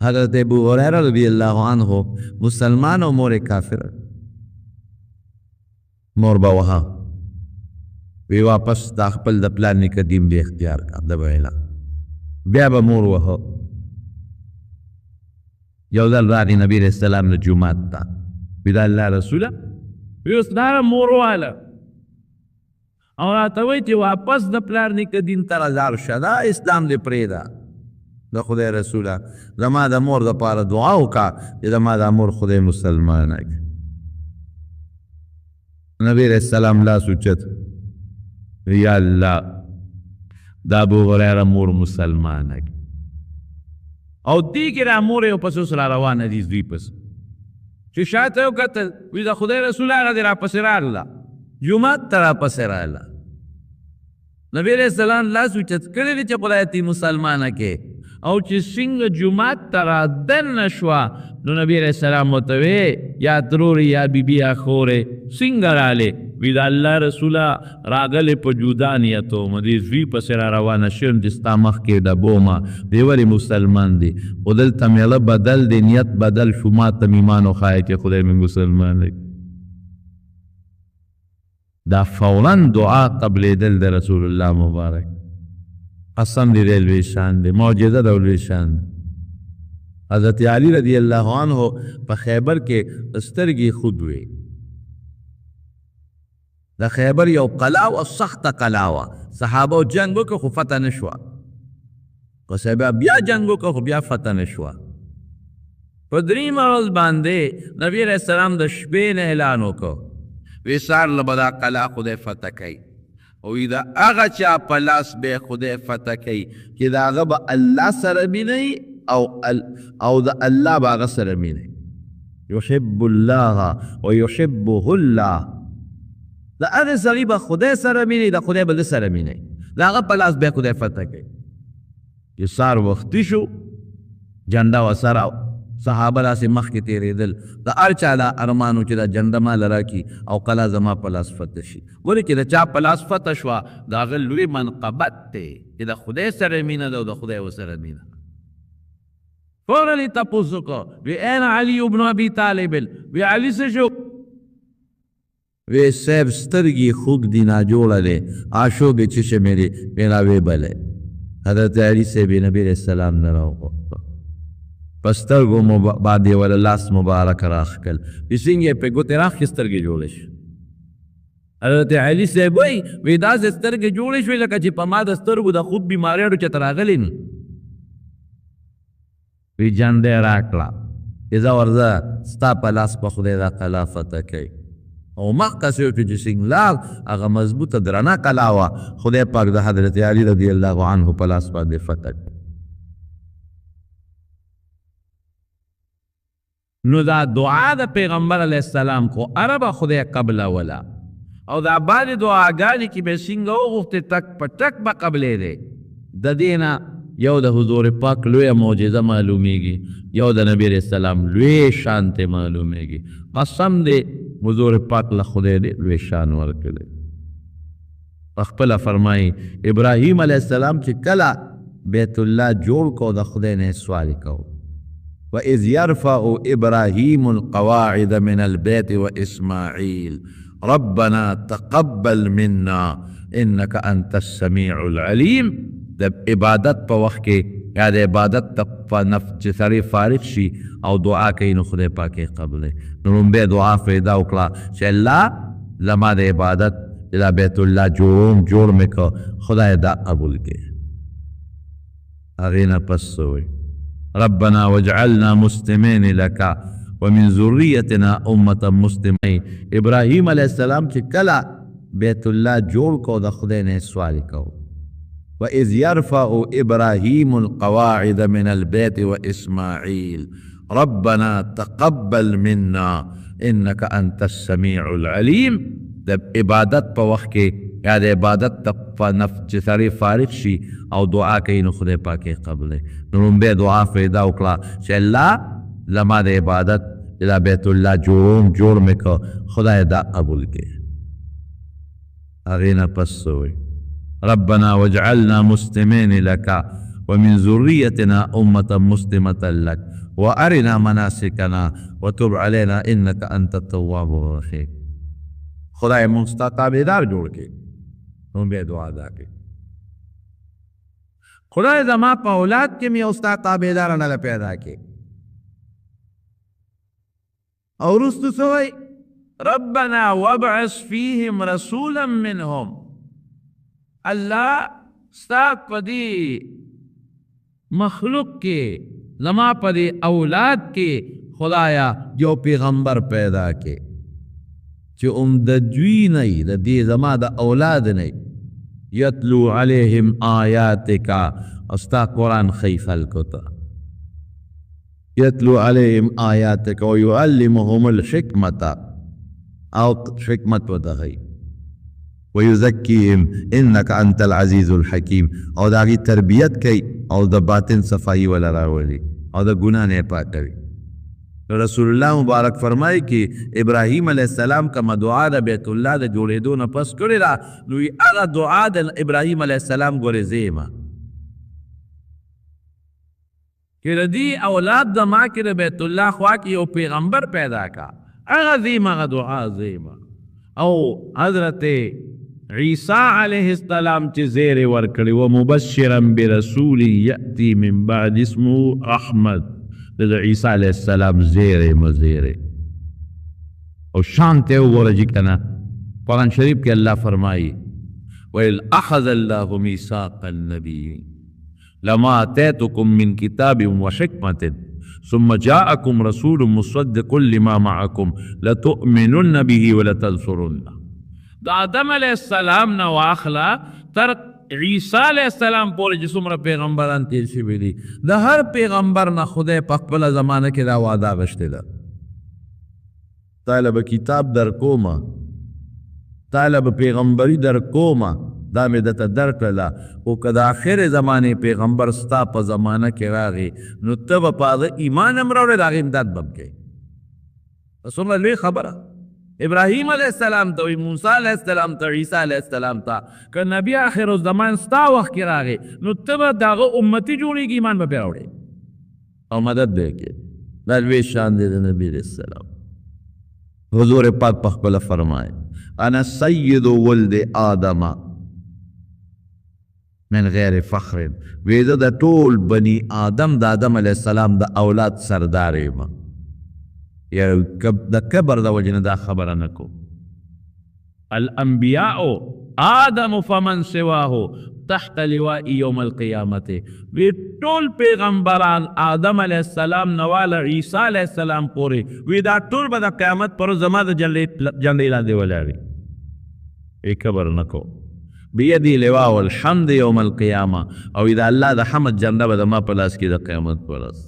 حضرت ابو هریره رضی الله عنه مسلمان او مور کافر مور به وها وی واپس دا خپل د پلان نه قدیم به اختیار کا د ویلا بیا به مور وها یو ځل راغی نبی علیه السلام د جومات ته وی دا الله رسوله وی اوس دا مور واله او راته وایي چې واپس د پلار نیکه دین ته رازار شه دا اسلام دې پرېږده د خدای رسوله زما د مور دپاره دعا وکړه چې زما دا مور خدای مسلمانه کړي نبي علیه السلام لاس اوچت یا الله دا ابو هریره مور مسلمانه کړي او دې کې را مور یې پس اوس را روانه دي دوی پس چې شاته یې وکتل وي د خدای رسول هغه دې راپسې راغله جومات ته راپسې راغله نبي علیه السلام لاس اوچت کړی دی چې خدای دې مسلمانه کړي او چې څنګه جومات ته رادننه شوه نو نبي علیه السلام ورته وی یا ترورې یا بیبي یا خورې څنګه رالې وی د الله رسوله راغلې په جودا نیت وم دې زوی پسې را روانه شوم چې ستا مخکې ډبومه دی ولې مسلمان دی خو دلته میله بدل دی نیت بدل شو ما ته مې ایمان وښایه چې خدای مې مسلمان دی دا فوراً دعا قبلېدل د رسول الله مبارک قسم دی دی لوی شان دی معجزه دا لوی شان دی حضرت علی رضی اللہ عنہ په خیبر کې سترګې خود وی د خیبر یو قلعه او سخته قلعه وه صحابه جنګ وکړه خو فتح نه شوه که صحابه بیا جنګ وکړه خو بیا فتح نه شوه په درېیمه ورځ باندې نبي علیه السلام د شپې نه اعلان وکړ وی سهار له به دا قلعه خدای فتح کوي او دا هغه چا په لاس به خدای فتح کوي چې د هغه به الله سره مینه او د الله به هغه سره مینه یحب الله ویحبه الله د هغې سړي به خدای سره مینه د خدای به ده سره مینه د هغه په لاس به خدای فتح کوي چې سهار وختي شو جنډه و سره صحابه داسې مخکې تېرېدل د هر چا دا ارمانو چې دا جنډه ماله راکړي او قلعه زما په لاس فتح شي ولې چې د چا په لاس فتح شوه د هغه لوی منقبت دی چې د خدای سره مینه ده او د خدای ورسره مینه فورا یې تپوس وکړه وی این علي بن ابي طالب وی علي څه شو وی صاحب سترګې خوږ دي ناجوړه دی آشوګې چشمې دی وی راویې بلی حضرت علي صاحب یې نبي علیه السلام نه راوغوښته په سترګو باندې ولا لاس مبارک راښکل وی څنګه یې په ګوتې راښکې سترګې جوړې شوې حضرت علي صاحب وایي وی داسې سترګې جوړې شوې لکه چې په ما د سترګو د خوب بیماریانو چېرته راغلې نو وی جنډه یې راکړه چې زه ورځه ستا په لاس په خدای دا قلعه فتح کوي او مخکې یو چې سنګلار هغه مضبوطه درنه قلعه وه خدای پاک د حضرت علي رضی الله عنه په لاس باندې فتح کوي نو دا دعا د پیغمبر علیه السلام خو عربه خدای قبله ولا او دا بعد دعاګانې کې به څنګه وغوښتې تک په تک به قبلې دی د دې نه یو د حضور پاک لوی معجزه معلومیږي یو د نبی علیہ السلام لوی شان ته معلومیږي قسم دې حضور پاک له خدای دې لوی شان ورکړي خپل فرمایي ابراهیم علیہ السلام چې کله بیت الله جوړ کو د خدای نه سوال کو وَإِذْ يَرْفَعُ إِبْرَاهِيمُ الْقَوَاعِدَ مِنَ الْبَيْتِ وَإِسْمَاعِيلُ رَبَّنَا تَقَبَّلْ مِنَّا إِنَّكَ أَنْتَ السَّمِيعُ الْعَلِيمُ د عبادت په وخت کې یا د عبادت په نفس چې سړی فارغ شي او دعا کوي نو خدای پاک یې قبلوي نو لومبی دعا پیدا وکړه چې الله زما د عبادت دا بیت الله جوړ مې که خدای دا قبول کړي هغې نه پس وی ربنا واجعلنا مسلمین لکا ومن ذریتنا امتا مسلمین ابراهیم علیہ السلام چې کله بیت الله جوړ کو د خدای نه سوال کو وَإِذْ يَرْفَعُ إِبْرَاهِيمُ الْقَوَاعِدَ مِنَ الْبَيْتِ وَإِسْمَاعِيلُ رَبَّنَا تَقَبَّلْ مِنَّا إِنَّكَ أَنْتَ السَّمِيعُ الْعَلِيمُ د عبادت په وخت کې یا د عبادت په نفس چې سړی فارغ شي او دعا کوي نو خدای پاک یې قبلوي نو لومبی دعا پیدا وکړه چې الله زما د عبادت دا بیت الله جوړ مې که خدای دا قبول کړي هغې نه پس وی ربنا واجعلنا مسلمین لکا ومن ذریتنا امتا مسلمتا لک وارنا مناسکنا وتب علینا انک انت التواب الرحیم خدای مونږ ستا تابعدار جوړ کړي نو بیا دعا دا کوي خدای زما په اولاد کې مې یو ستا تابعدار نه پیدا کړي او وروسته څه وایي ربنا وابعث فیهم رسولا منهم الله ستا په دې مخلوق کې زما په دې اولاد کې خدایا یو پیغمبر پیدا کړي چې د دوی نه د دې زما د اولاد نه یتلو علیهم آیاتک او ستا قرآن ښیي خلکو ته یتلو علیهم آیاتک ویعلمهم الحکمت او حکمت ورته ښیي ویزکیهم انک انت العزیز الحکیم او د هغې تربیت کوي او د باطن صفایي وله راولي او د ګناه نه یې پاکوي رسول الله مبارک فرمائی کہ ابراہیم علیہ السلام کا دعا دا بیت اللہ دا جوڑیدو نا پس کری را نوی اغا دعا دا ابراہیم علیہ السلام گوری زیما کہ ردی اولاد دا ماں کی بیت اللہ خواہ کی او پیغمبر پیدا کا اغا زیما اغا دعا زیما او حضرت عیسیٰ علیہ السلام چی زیر ورکڑی ومبشرا برسول یأتی من بعد اسمو احمد دا عیسیٰ علیہ السلام زیرے مزیرے اور شانتے ہوگا جی کنا قرآن شریف کے اللہ فرمائی وَإِذْ أَخَذَ اللَّهُ مِيثَاقَ النَّبِيِّينَ لَمَا آتَيْتُكُم مِّن كِتَابٍ وَحِكْمَةٍ ثُمَّ جَاءَكُمْ رَسُولٌ مُصَدِّقٌ لِّمَا مَعَكُمْ لَتُؤْمِنُنَّ بِهِ وَلَتَنصُرُنَّهُ دا آدم علیہ السلام نا واخلا تر عیسیٰ علیہ السلام پوری جسمر پیغمبران تیر شوی دی دا ہر پیغمبر نا خدای پخپل زمانہ کے دا وعدہ غشتے دا طالب کتاب در کوما طالب پیغمبری در کوما دا میں دتا در کلا او کدا آخر زمانے پیغمبر ستا پا زمانہ کے راغی نو تب پا دا ایمان امراؤ دا امداد بب گئی رسول اللہ لوی خبرہ ابراہیم علیہ السلام تا موسیٰ علیہ السلام تا عیسیٰ علیہ السلام تا کہ نبی آخر الزمان ستا وقت کی راگے نو تب داغا امتی جوڑی کی ایمان با پیراوڑے او مدد دے کے نلوی شان دے نبی علیہ السلام حضور پاک پخبل فرمائے انا سید ولد آدم من غیر فخر ویدہ دا طول بنی آدم دا آدم علیہ السلام دا اولاد سرداری ما یا دا کبر دا وجن دا خبر نکو الانبیاء آدم فمن سواہو تحت لوائی یوم القیامت وی طول پیغمبران آدم علیہ السلام نوال عیسیٰ علیہ السلام پورے وی دا طول با دا قیامت پر زمان دا جنده الہ دے والاری ای کبر نکو بیدی لواء الحمد یوم القیامہ او اذا اللہ دا حمد جنده با دا ما پلاس کی دا قیامت پرس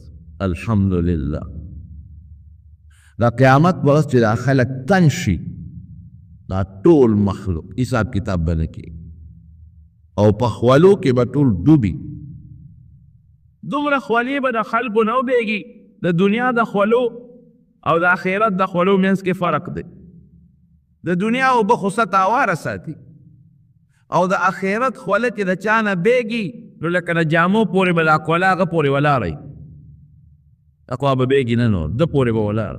الحمدللہ دا قیامت برس چی دا خلق تنشی دا طول مخلوق حساب کتاب بنکی او پخوالو کے بطول دوبی دومره خولې به د خلکو نه وبېږي د دنیا د خولو او د آخرت د خولو منځ کې فرق دی د دنیا اوبه خو ست اواره ساتي او د آخرت خوله چې د چا نه بېږي نو لکه د جامو پورې به دا خوله هغه پورې ولاړی اخوا به بېږي نه نو ده پورې به ولاړ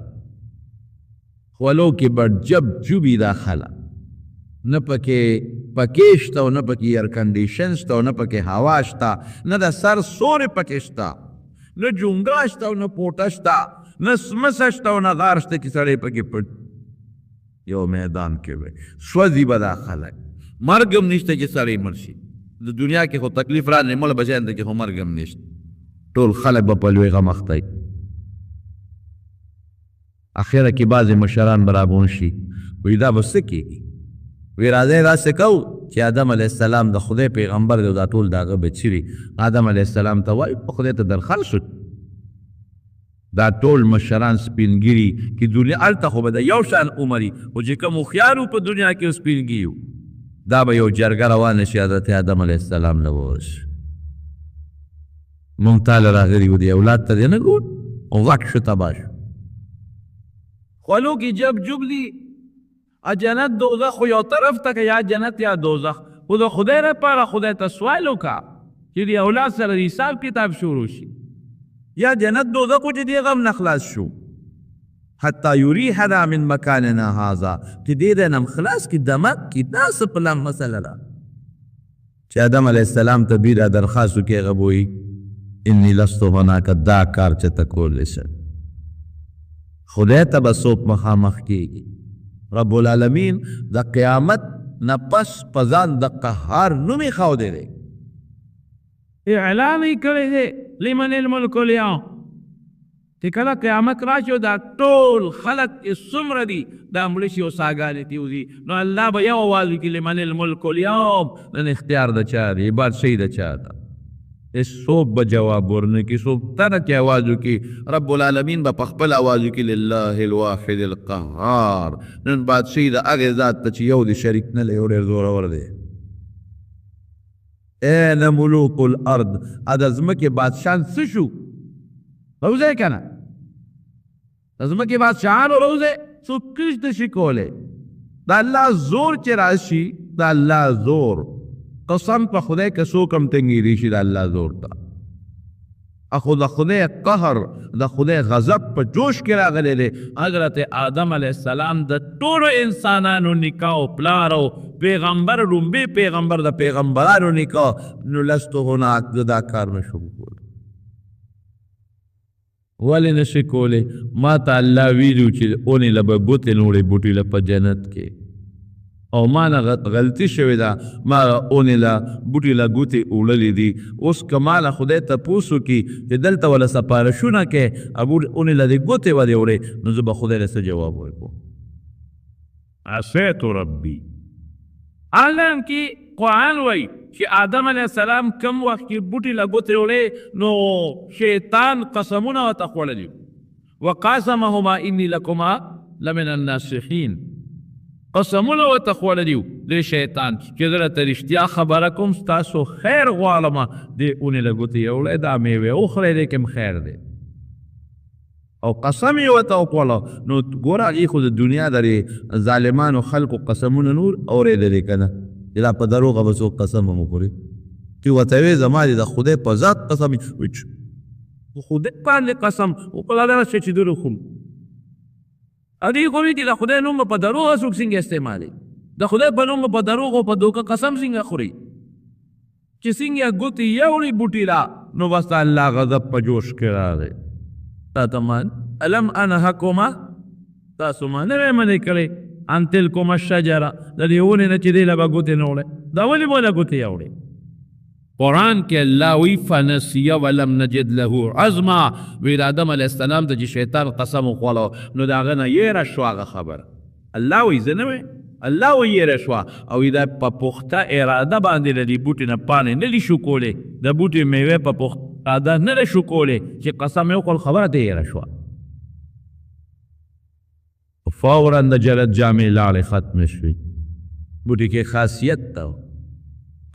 خولو کې به جب جوبي دا خله نه پکې پکې شته او نه پکې ایئر کنډیشن شته او نه پکې هوا شته نه د سر سورې پکې شته نه جونګا شته او نه پوټه شته نه سمسه شته او نه غار شته چې سړی پکې پټ یو میدان کې وی سوځي به دا خلک مرګ هم نشته چې سړی مړ شي د دنیا کې خو تکلیف را نه مړ بچیانده کې خو مرګ هم نشته ټول خلک به په لوی غم اخته وي اخره کې بعضې مشران به راغونډ شي وایي دا به څه کېږي وی راځئ داسې کوو چې آدم علیه السلام د خدای پیغمبر دی او دا ټول د هغه بچي وي آدم علیه السلام ته وایي په خدای ته درخل شو دا ټول مشران سپینګیري چې دنیا هلته خو به د یو شان عمري خو چې کوم هوښیار په دنیا کې سپینګي دا به یو جرګه روانه شي حضرت آدم علیه السلام نه وورشي مونږ تاله راغلي وو دې اولاد ته دې نه ګور او غټ شو تباه شو خولو کې جب جب دي جنت دوزخ خو یو طرف ته که یا جنت یا دوزخ خو د خدای لپاره خدای ته سوال وکړه چې د اولاد سره د حساب کتاب شروع شي یا جنت دوزخ خو چې دې غم نه خلاص شو حتی یریحنا من مکاننا هذا چې دې د نم خلاص کې دمک کې دا څه پلان مسله ده چې آدم علیه السلام ته بیا را درخواست وکړي هغه به وایي انی لست هناک دا کار چې ته کولی شې خدای ته به څوک مخامخ کېږي رب العالمین د قیامت نه پس په ځان د قهار نوم یې ښودی دی اعلان یې کړی دی لمن الملک اليوم چې کله قیامت راشي دا ټول خلک چې څومره دي دا مړه شي او ساګانې تېوځي نو الله به یو اواز وکړي لمن الملک اليوم نن اختیار د چا دی بادشاهي د چا ده څوک به جواب ورنکړي څوک تنه کې آواز وکړي رب العالمین به په خپل آواز وکړي لله الواحد القهار نن بادشاهي د هغې ذات ته چې یو د شریک نه لري ډېر زورور دی این ملوک الارض د ځمکې بادشاهان څه شو روزی که نه د ځمکې بادشاهانو روزی څوک کش نه شي کولی د الله زور چې راشي د الله زور قسم په خدای که څوک هم تنګېدی شي د الله زور ته اخو د خدای قهر د خدای غضب په جوش کې راغلی دی حضرت آدم علیه السلام د ټولو انسانانو نکاح او پلار او پیغمبر لومبی پیغمبر د پیغمبرانو نکاح نو لستو هناک زه دا کار نشم کولی ولې نشي کولی ما ته الله ویلو چې اونې له به بوتې نوړې بوټي له په جنت کې او ما نه غلطي شوې ده ما اونې له بوټي له ګوتې وړلې دي اوس که ما له خدای تپوس وکړي چې دلته وله سپارښونه کې اونې له دې ګوتې ودې وړې نو زه به خدای له څه جواب ورکړو عصیت ربي عالم کې قرآن وایي چې آدم علیه السلام کم وخت کې بوټي له ګوتې وړې نو شیطان قسمونه ورته خوړلي وقاسمهما انی لکما لمن الناصحین قسمونه ورته خوړلي وو د شیطان چې زه درته رښتیا خبره کوم ستاسو خیر غواړم دې اونې له ګوتې یوړی دا میوې وخورئ دې کې خیر دی او قسم یې ورته وخوړه نو ګوره هغې خو د دنیا د ظالمانو خلکو قسمونه نور اورېدلې که نه چې دا په دروغه به څوک قسم هم وخوري چې ورته ویې زما دې د خدای په ذات قسم خدای باندې قسم وکړه دغه شی چې دروغ خورم ادې خو چې د خدای نوم په دروغه څوک څنګه استعمالوي د خدای په نوم په دروغ او په دوکه قسم څنګه خوري چې څنګه ګوتې یوړي بوټي را نو بس د الله غضب په جوش کې راغی تا ته مان الم انهکما تاسو ما نه وې منې کړې ان تلکما الشجره د دې ونې نه چې دی له به ګوتې نه وړې دا ولې به له ګوتې یوړې قرآن کې الله وی فنسیه ولم نجد له عزما وی د آدم علیه السلام ته چې شیطان قسم وخوړو نو د هغه نه یېره شوه هغه خبره الله وی زه نه وې الله وی یېره شوه او دا په پخته اراده باندې د دې بوټي نه پاڼې نه دي شو کولی د بوټي میوې په پخته اراده نه ده شو کولی چې قسم یې وکړل خبره ته یېره شوه فورا د جلد جامې لاړې ختمې شوې بوټي کې خاصیت ته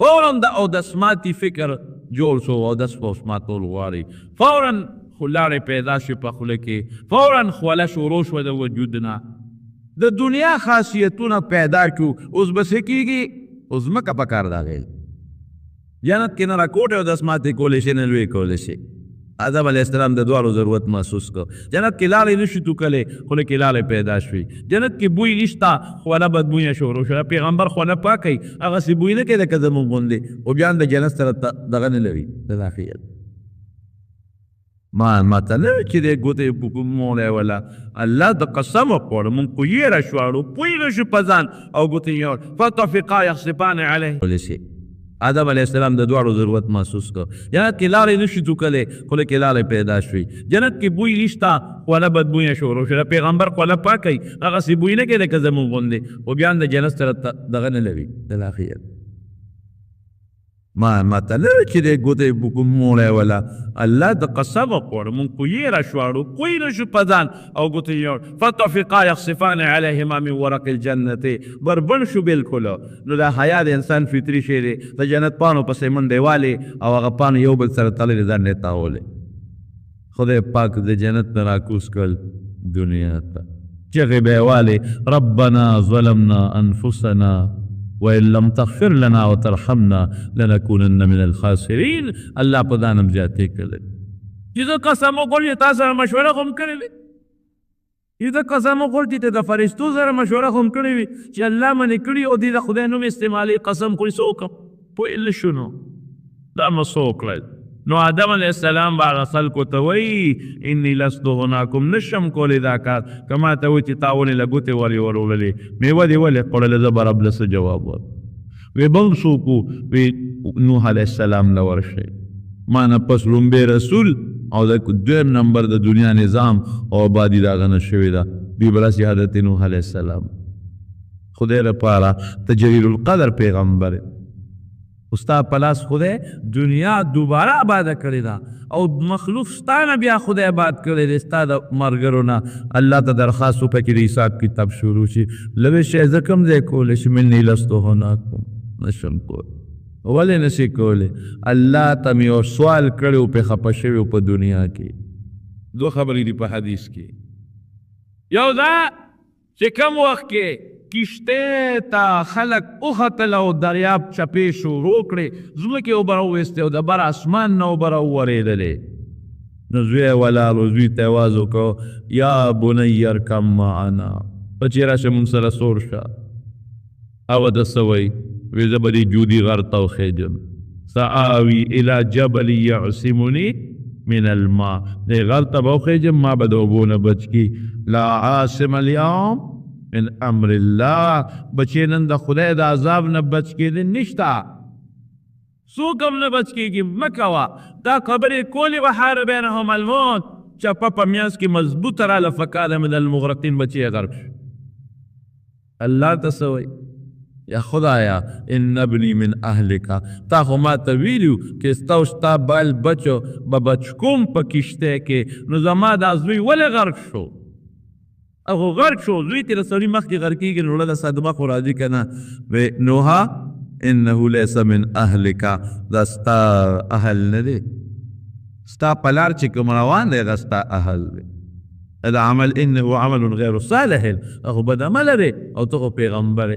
فوراً د اودسماتي فکر جوړ شو او دس په ماتول غواړي فورا خلاړې پیدا شي په خوله کې فورا خوله شروع شوه د وجود نه د دنیا خاصیتونه پیدا کړو اوس به څه کېږي اوس ځمکه په کار راغلی جنت کې نه راکوټې او دس ماتې کولی شي نه لوی کولی شي آدم علیہ السلام د دواړو ضرورت محسوس کو جنت کې لارې نشي توکلی خوله کې لارې پیدا شوي جنت کې بوی نشته خوله بدبویه شروع شوه پیغمبر خوله پاکوي هغسې بوی نه کوي لکه زموږ غوندې او بیا هم د جنت سره دغه نه لري تداخل ماته نه وي چې دی ګوتې مولی ولا الله د قسم وخوړه مونږ خو یېره شواړو پوی نه شو په ځان او ګوتې یې فطفقا یخصفان علیه آدم علیہ السلام د دواړو ضرورت محسوس کو جنت کې لارې نشي توکلی خوله کې لارې پیدا شوي جنت کې بوی نشته خوله بدبویه شروع شوه پیغمبر خوله پاکوي هغسې بوی نه کوي لکه زموږ غوندې خو بیا هم د جنت سره دغه نه لري د لاخیت ماته نه وي چې دی ګوتې مولی ولا الله د قسم وخوړه مونږ خو یېره شواړو پوی نه شو په ځان او ګوتې یې فطفقا یخصفان علیهما من ورق الجنة بربن شو بالکلو نو دا حیا د انسان فطري شی دی د جنت پانو پسې منډې والې او هغه پانو یو بل سره تړلې ځان یې تاولې خدای پاک د جنت نه راکوز کړل دنیا ته چغې به یې والې ربنا ظلمنا انفسنا وإن لم تغفر لنا وترحمنا لنكونن من الخاسرين الله په دانم زیاتې کړی چې زه قسم وخورم چې تا سره مشوره خو هم کړې وي چې زه قسم وخورم چې د فرشتو سره مشوره خو هم کړې وي چې الله منې کړي او دې د خدای نوم استعمالي قسم خوري څه وکړم پوه نه شو نو دا مو څه وکړل نو آدم علیہ السلام به هغه خلکو ته وایي انی لست هناکم نشم کولی دا کار که ما ته وایي چې تا ونې له ګوتې ولې وروللې میوه دې ولې خوړلې زه به رب له څه جواب ورکړم وی بل څوک و وی نوح علیہ السلام له ورشئ ما نه پس لومبی رسول او د دویم نمبر د دنیا نظام او آبادي د هغه نه شوې ده دوی به راسي حضرت نوح علیہ السلام خدای لپاره تجلیل القدر پیغمبر استا پلاس خدای دنیا دوباره آباد کړی دا او مخلوق ستا نه بیا خدای آباد کړی دی ستا د ملګرو نه الله ته درخواست وکړه چې د حساب کتاب شروع شي لوی شی زه کوم ځای کولی شم مني لستو هناکم نشم کولی ولې نشي کولی الله ته مې یو سوال کړی و پرې خفه شوی و په دنیا کې دو خبرې دي په حدیث کې یو دا چې کوم وخت کې کشته تا خلق اختل او دریاب چپې شروع کړې ځمکې اوبه راوویستې او د بر اسمان نه اوبه راوورېدلې نو زوی یې ولاړ و زوی ته یې آواز وکړو یا بنی ارکب معنا بچې راشه موږ سره سور شه هغه ده څه وایي وایي زه به دې جودي غر ته وخېږم سآوي الی جبل یعصمني من الماء دې غر ته به وخېږم ما به د اوبو نه بچ کی لا عاصم اليوم من امر الله بچې نن د خدای د عذاب نه بچ کېدل نشته څوک هم نه بچ کېږي مه کوه دا خبرې کولې وحار بینهم الموت چپه په میانځ کې مضبوطه راله فکان من المغرقین بچې یې غرق شو الله ته څه وایي یا خدایا ان ابنی من اهلکا تا خو ما ته ویلو چې ستا او ستا بال بچو به بچ کوم په کشته کې نو زما دا زوی ولې غرق شو او غرق شو زوی ته رسولي مخکې غرق کېږي نو له صدمه خو راځي که نه وی نوحه انه لیس من اهلکا دا ستا اهل نه دی ستا په لار چې کوم روان دی هغه ستا اهل دی دا عمل انه عمل غیر صالح هغه بد عمل دی او ته خو پیغمبر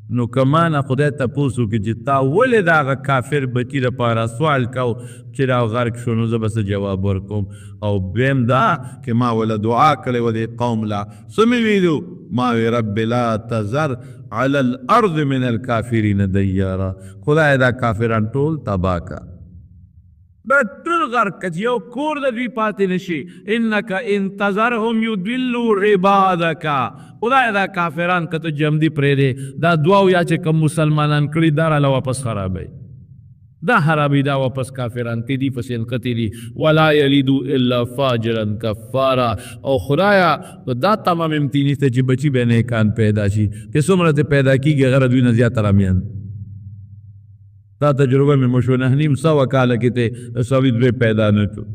نو کمانه خدای تپوس وکړي چې تا ولې د هغه کافر بچي دپاره سوال کو چې را غرق شو نو زه به څه جواب ورکوم او دویم دا چې ما وله دعا کړې وه دې قوم لا څه مې ویلو ما وی رب لا تذر علی الارض من الکافرین دیارا خدای دا کافران ټول تباه که دا ټول غرق که یو کور د دوی پاتې نشي انک ان تذرهم یضلوا عبادک خدای دا کافران که ته جمدي پرېږدې دا دعا یا چې کوم مسلمانان کړي دا راله واپس خرابوي دا خرابي دا واپس کافران کې دي پسې نښتې دي ولا یلیدو الا فاجرا کفارا او خدایا دا تمام امتینی ته چې بچي به نیکان پیدا شي که څومره ته پیدا کېږي هغه دوی نه زیات رامیان دا تجربه مې مشو 9.5 کاله کې ته سوي دوی پیدا نه کړو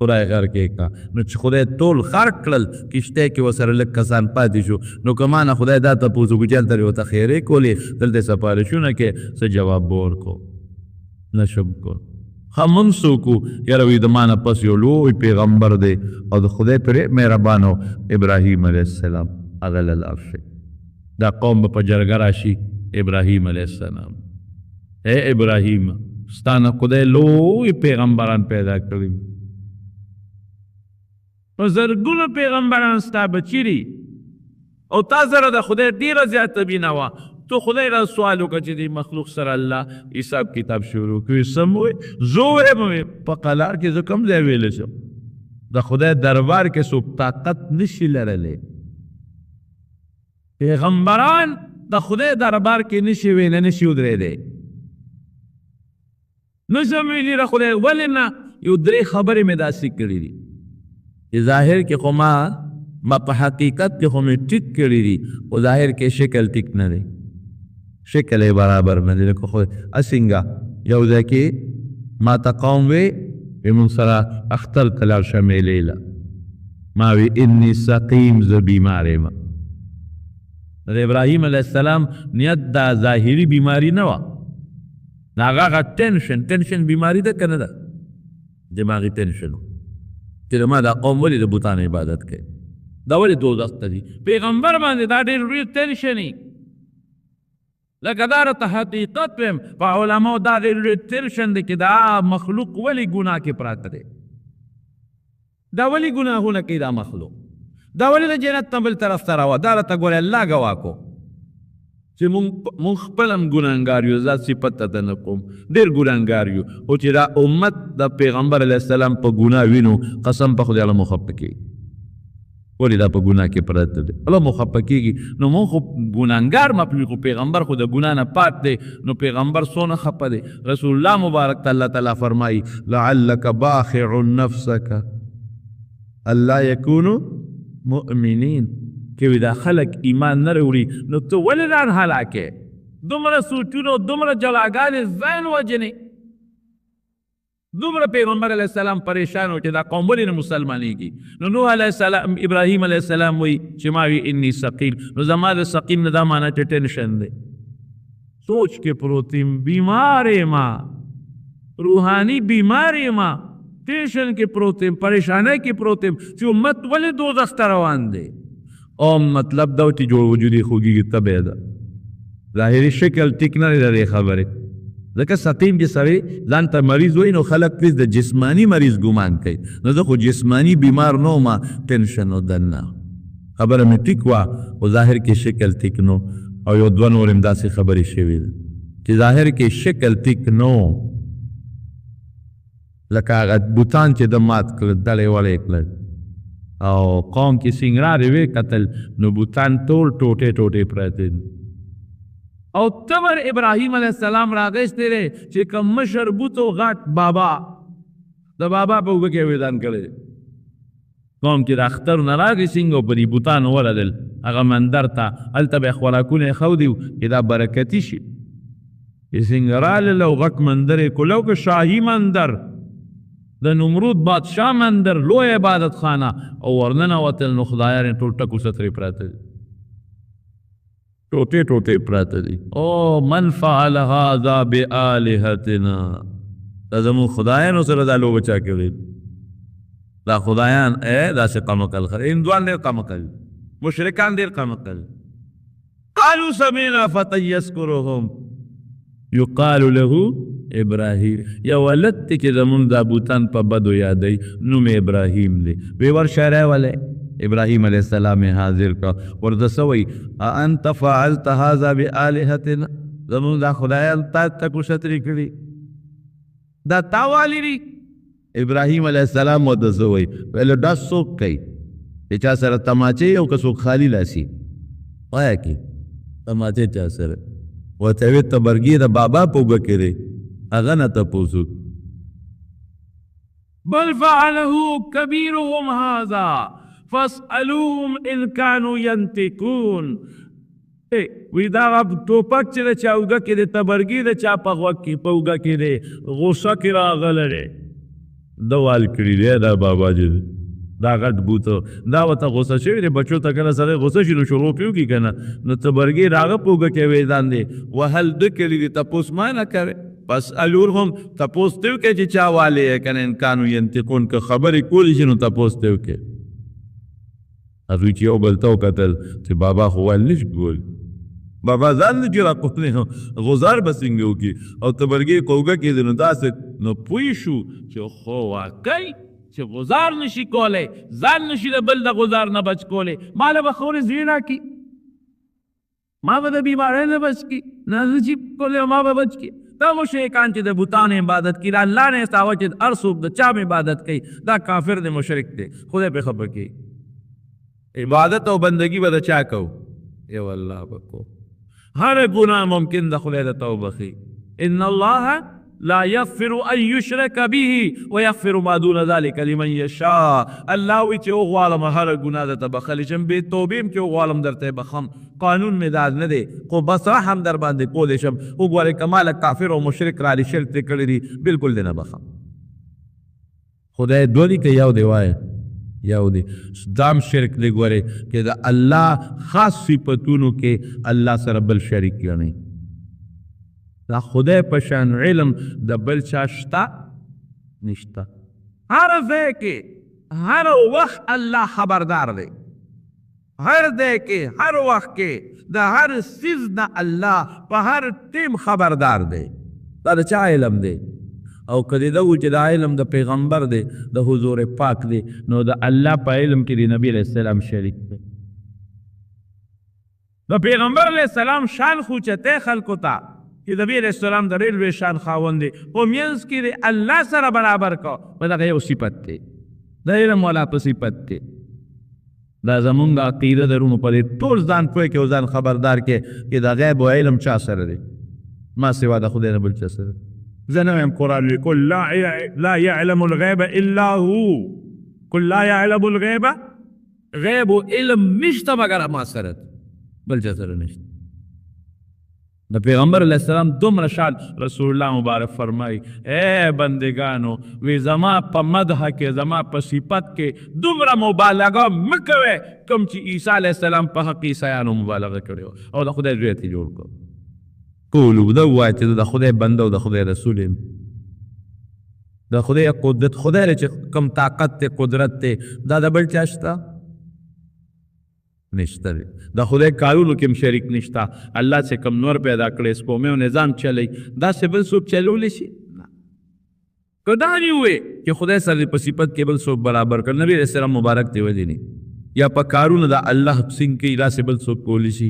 خدای غر کې کا نو چې خدای ټول خرق کړل کشته کې ورسره لږ کسان پاتې شو نو که مانه خدای دا تپوس وکړي چې هلته ورته خیرې کولې دلته سپارښتونه کې څه جواب به ورکړو نشم کول خمون سوکو یروی دمانا پس یو لوی پیغمبر دے او دا خدای پر مهربانو ابراهیم علیہ السلام اغل الارش دا قوم پا جرگراشی ابراهیم علیہ السلام اے ابراهیم ستانا خدای لوی پیغمبران پیدا کریم و زرگون پیغمبران ستا بچیری او تا زر دا خدای دیر زیادت بینوا تو خدای را سوالو که چی دی مخلوق سر اللہ حساب کتاب شروع کوئی سموئے زوئے موئے پا قلار کی زو کم دے ویلے شو دا خدای دربار کے سوک طاقت نشی لرلے پیغمبران دا خدای دربار کے نشی وینے نشی ادرے دے نشمی را خدای ولینا یو درے خبری میں دا سکری دی یہ ظاہر کے خما ما پا حقیقت کے خمی ٹک کری دی وہ ظاہر کے شکل ٹک نہ دے شکل برابر نہ دے لکو خود اسنگا یو دے کی ما تقوم وے امون سرا اختر تلال شمیلیلا ما وی انی سقیم ز بیمارے ما ابراہیم علیہ السلام نیت دا ظاہری بیماری نوا ناغا ٹینشن بیماری دا کنا دا دماغی ٹینشن چیز ما دا قوم ولی دا بوتان عبادت کے دا ولی دو دست دی پیغمبر باندے دا دیر روی ٹینشنی لکه دا را تا حقیقت پیم پا علماء دا دیر روی ٹینشن دی که دا مخلوق ولی گناہ کے پراتا دے دا ولی گناہ ہونا کی دا مخلوق دا ولی دا جنت تنبل طرف تراوا دا را تا گولی اللہ گوا کو چی من خپلم گناہنگاریو ذات صفت تا نقوم دیر گناہنگاریو او چی دا امت دا پیغمبر علیہ السلام پا گناہ وینو قسم پا خود اللہ مخبکی ولی دا پا گناہ کے پرد دے اللہ مخبکی گی نو من خب گناہنگار مپلی خو پیغمبر خود گناہ نا پات دے نو پیغمبر سونا خب دے رسول اللہ مبارک تا اللہ تعالیٰ فرمائی لعلک باخع نفسک اللہ یکونو مؤمنین کہ دا خلق ایمان نروڑی نو تو ولی دان حلاکے دمرا سوچونو دمرا جلاگان زین وجنی دمرا پیغمبر علیہ السلام پریشان ہو دا قوم ولی مسلمانی کی نو نوح علیہ السلام ابراہیم علیہ السلام وی چماوی انی سقیم نو زمان سقیم ندا مانا چا ٹینشن دے سوچ کے پروتیم بیماری ما روحانی بیماری ما ٹینشن کے پروتیم پریشانے کے پروتیم چو امت ولی دو دست روان دے او مطلب دا تی جو وجودی خوگی کی طبع دا ظاہری شکل ٹکنا نہیں دے خبر ذکر سقیم جی سوی لانتا مریض ہوئی نو خلق پیس دا جسمانی مریض گمان کئی نو دا خو جسمانی بیمار نو ما ٹینشن و دننا خبر میں ٹکوا و ظاہر کی شکل ٹکنو او یو دوان اور امداسی خبری شوید کہ ظاہر کی شکل ٹکنو لکا اگر بوتان چی دمات کل دلے والے اکلر او قوم کی سنگراری وے قتل نو بوتان تول ٹوٹے ٹوٹے پراتے او تبر ابراہیم علیہ السلام راگشتے رے چی کم مشر بوتو غاٹ بابا دا بابا پا اوگا کے ویدان کرے قوم کی راختر نراغی سنگو پری بوتان والا دل اگا مندر تا علتا بے خوراکون خودیو کہ دا برکتی شی یہ سنگرال لو غک مندر کلو که شاہی مندر دا نمرود بادشاہ مندر لو عبادت خانہ او ورننا وطل نو خدایاریں ٹوٹا کو ستری پراتا دی ٹوٹے ٹوٹے پراتا دی او من فعل هذا بآلہتنا دا زمون خدایانو سر دا لو بچا کے لئے دا خدایان اے دا سے قمقل خر اندوان دیر قمقل مشرکان دیر قمقل قالوا سمینا فتن یسکرهم یقال له ابراہیم یا ولد تی کہ زمون دا بوتان پا بدو یادی نوم ابراہیم دے ویور شہرہ والے ابراہیم علیہ السلام حاضر کا وردسوئی انت فعلت هذا بآلہتنا زمون دا خدایان تا تکو شتری کری دا تاوالی ری ابراہیم علیہ السلام وردسوئی پہلے دا سوک کئی چا سر تماچے یو کسوک خالی لاسی آیا کی تماچے چا سر وتوی تبرگی دا بابا پوگا کرے اغنى تپوسو بل فعله كبيرهم هذا فاسألوهم إن كانوا ينتقون ویدا اب توپک چرے چاوگا کے دے تبرگی دے چاپا وکی پوگا کے دے غصہ کرا غلرے دوال کری دے دا بابا جی دا غد بوتو دا وطا غصہ شوی دے بچو تا کنا سرے غصہ شنو شروع پیو کی کنا نو تبرگی راغا پوگا کے ویدان دے وحل دکلی دے تپوس مانا کرے پس الورهم تپوستو کې چې چا والے کنه ان کانو ينتقون که خبرې کولی شي نو تپوستو کې هغوی چې یو بل ته وکتل چې بابا خو ویل نشي کولی بابا ځان نه چې راکولی غزار به څنګه وکړي او تبرګې کوږه کېدې نو داسې نو پوه شو چې خو واقعي چې غزار نشي کولی ځان نشي د بل د غزار نه بچ کولی ماله به خورې زینا کی ما به د بیمارۍ نه بچ کی نه زه چې کولی ما به بچ کی دا مشرکان چې د بوتانو عبادت کوي الله نه استاوه چې هر څوک د چا عبادت کوي دا کافر دی مشرک دی خدای پې خبر کوي عبادت او بندگی به د چا کوو یو الله به کوو هر ګناه ممکن د خدای د توبه خي ان الله لا يغفر ان يشرك به ويغفر ما دون ذلك لمن يشاء الله وی چې وغواړم هر ګناه درته بخلی شم بې توبې م چې وغواړم درته بخم قانون مې داز نه دی خو بس رحم در باندې کولی شم وګورئ که ماله کافر او مشرک رالي شرک ترې کړي دي بلکل دې نه بخم خدای دوه دي که یو دی وایه یو دی دام شرک دی ګورئ چې د الله خاص صفتونو کې الله سره بل شریک ګڼئ دا خدای په شان علم د بل چا شته نشته هر ځای کې هر وخت الله خبردار دی هر ځای کې هر وخت کې د هر څیز نه الله په هر ټیم خبردار دی دا د چا علم دی او که دې ده و چې دا علم د پیغمبر دی د حضور پاک دی نو د الله په علم کې د نبي علیه السلام شریک دی د پیغمبر علیه السلام شان خوچتی خلکو ته چې نبی علیه السلام د ډېر لوی شان خاوند دی په منځ کې د الله سره برابر کو په دغه یو صفت دی د علم والا په صفت دی دا زمونږ عقیده درونو په دې ټول ځان پوه کې او ځان خبردار کې چې د غیب او علم چا سره دی ما سوا د خدای نه بل چا سره زه نه وایم قرآن وایي قل لا يعلم الغیب الا هو قل لا يعلم الغیب غیب و علم نشته مګر ما سره بل چا سره نشته د پیغمبر علیه السلام دومره شان رسول الله مبارک فرمایي اے بندگانو وی زما په مدح کې زما په صفت کې دومره مبالغه مه کوئ کوم چې عیسی علیه السلام په حق عیسیانو مبالغه کړې او د خدای زوی ته جوړ کړو قولو دا ووایه چې د خدای بنده او د خدای رسول یم د خدای قدرت خدای چې کوم طاقت دی قدرت دی دا د بل چا شته نشته دی د خدای کارونو کې هم شریک نشته الله چې کوم نور پیدا کړی سپومې او نظام چلی داسې بل څوک چلولی شي که دا نه ووایې چې خدای سره په صفت کې بل څوک برابر کړ نبي علیه السلام مبارک دی ویلی نه یا په کارونو د الله څنګه کوي داسې بل څوک کولی شي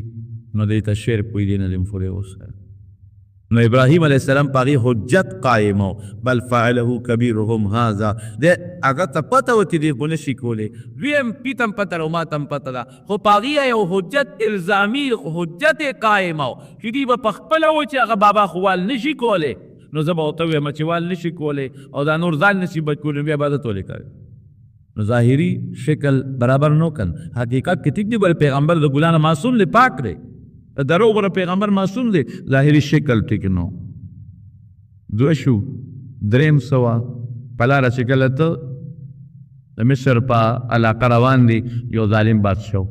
نو دی ته شرک پوی دی نه دیم فورې اوسه نو ابراهیم علیه السلام پاغي حجت قائمو بل فعله کبیرهم هذا د هغه ته پته وتی دی خو نشي کولی دویم پیتم پته او ماتم پته ده خو پاغي یو حجت الزامی حجت قائمو چې دی به پخپله و چې هغه بابا خوال نشي کولی نو زه به ورته وایم چې وال نشي کولی او دا نور ځان نشي بچ کولی بیا عبادت ولې کوي نو ظاهري شکل برابر نو کن حقیقت کې ټیک دی بل پیغمبر د ګلانه معصوم دی پاک دی درو غره پیغمبر معصوم دی ظاهري شکل ټیک نو دوه شو دریم سوا پلاره چې کله ته د مصر په علاقه روان دی یو ظالم بادشاه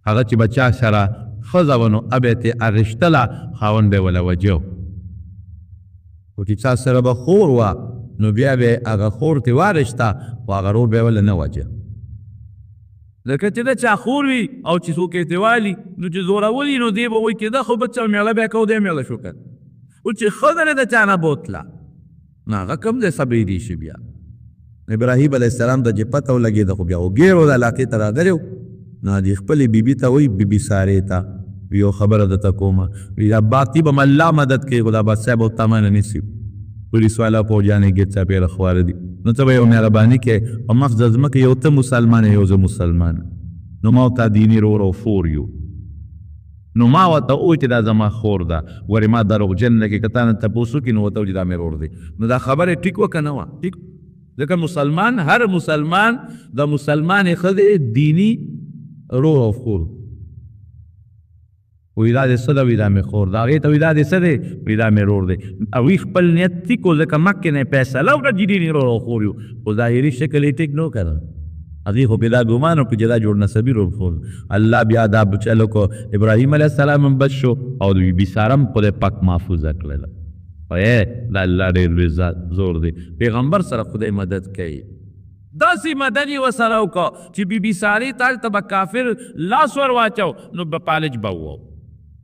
هغه چې بچا سره ښځه وه نو ابې ترې ارشتله خاوند به وله وجه خو چې چا سره به خور وه نو بیا به هغه خور ترې وارشته خو هغه رور به وله نه وجه لکه چې د چا خور وي او چې څوک یې تېوالي نو چې زورولي نو دی به وایي چې ده خو بچه میړه بیا کو دی میړه شو کړ او چې ښځه نه د چا نه بوتله نو هغه کوم ځای صبرېدی شي بیا ابراهیم علیه السلام ته چې پته ولګېده خو بیا وګیرو د علاقې ته راغلی و نو هغې خپلې بیبي ته وایي بیبي سارې ته یو خبره درته کومه وي دا باقي به م الله مدد کوي خو دا بادشاه به ورته منه نیسي پولیس والا پوجانې ګېټ څاپېره خواره دي نو ته به یو مهرباني کوې په مفز د ځمکې یو ته مسلمان یو زه مسلمان نو ما ورته دیني رور او فور یو نو ما ورته ووایي چې دا زما خور ده ورې ما دروغجن نه کې که تا نه تپوس وکړي نو ورته وایي چې دا مې رور دی نو دا خبره ټیک وه که نه وه ټیک ځکه مسلمان هر مسلمان د مسلمانې ښځې دیني رور او خور وی دا دې څه ده وی دا مې خور ده هغې ته وی دا دې څه دی وی دا مې رور دی هغوی خپل نیت ټیک و ځکه مخکې نه یې فیصله وکړه چې دیني رور او خور یو خو ظاهري شکل یې ټیک نه و که نه هغې خو بې دا ګمان وکړو چې دا جوړ نسبي رور خور الله بیا دا چلو کو ابراهیم علیه السلام هم بچ شو او د بیبي ساره هم خدای پاک محفوظه کړله دا الله ډېر لوی ذات زور دی. پیغمبر سره خدای مدد کوي. داسې مدد یې ورسره وکړه چې بي بي سارې ته ته به کافر لاس ور واچو نو به پالج به وو.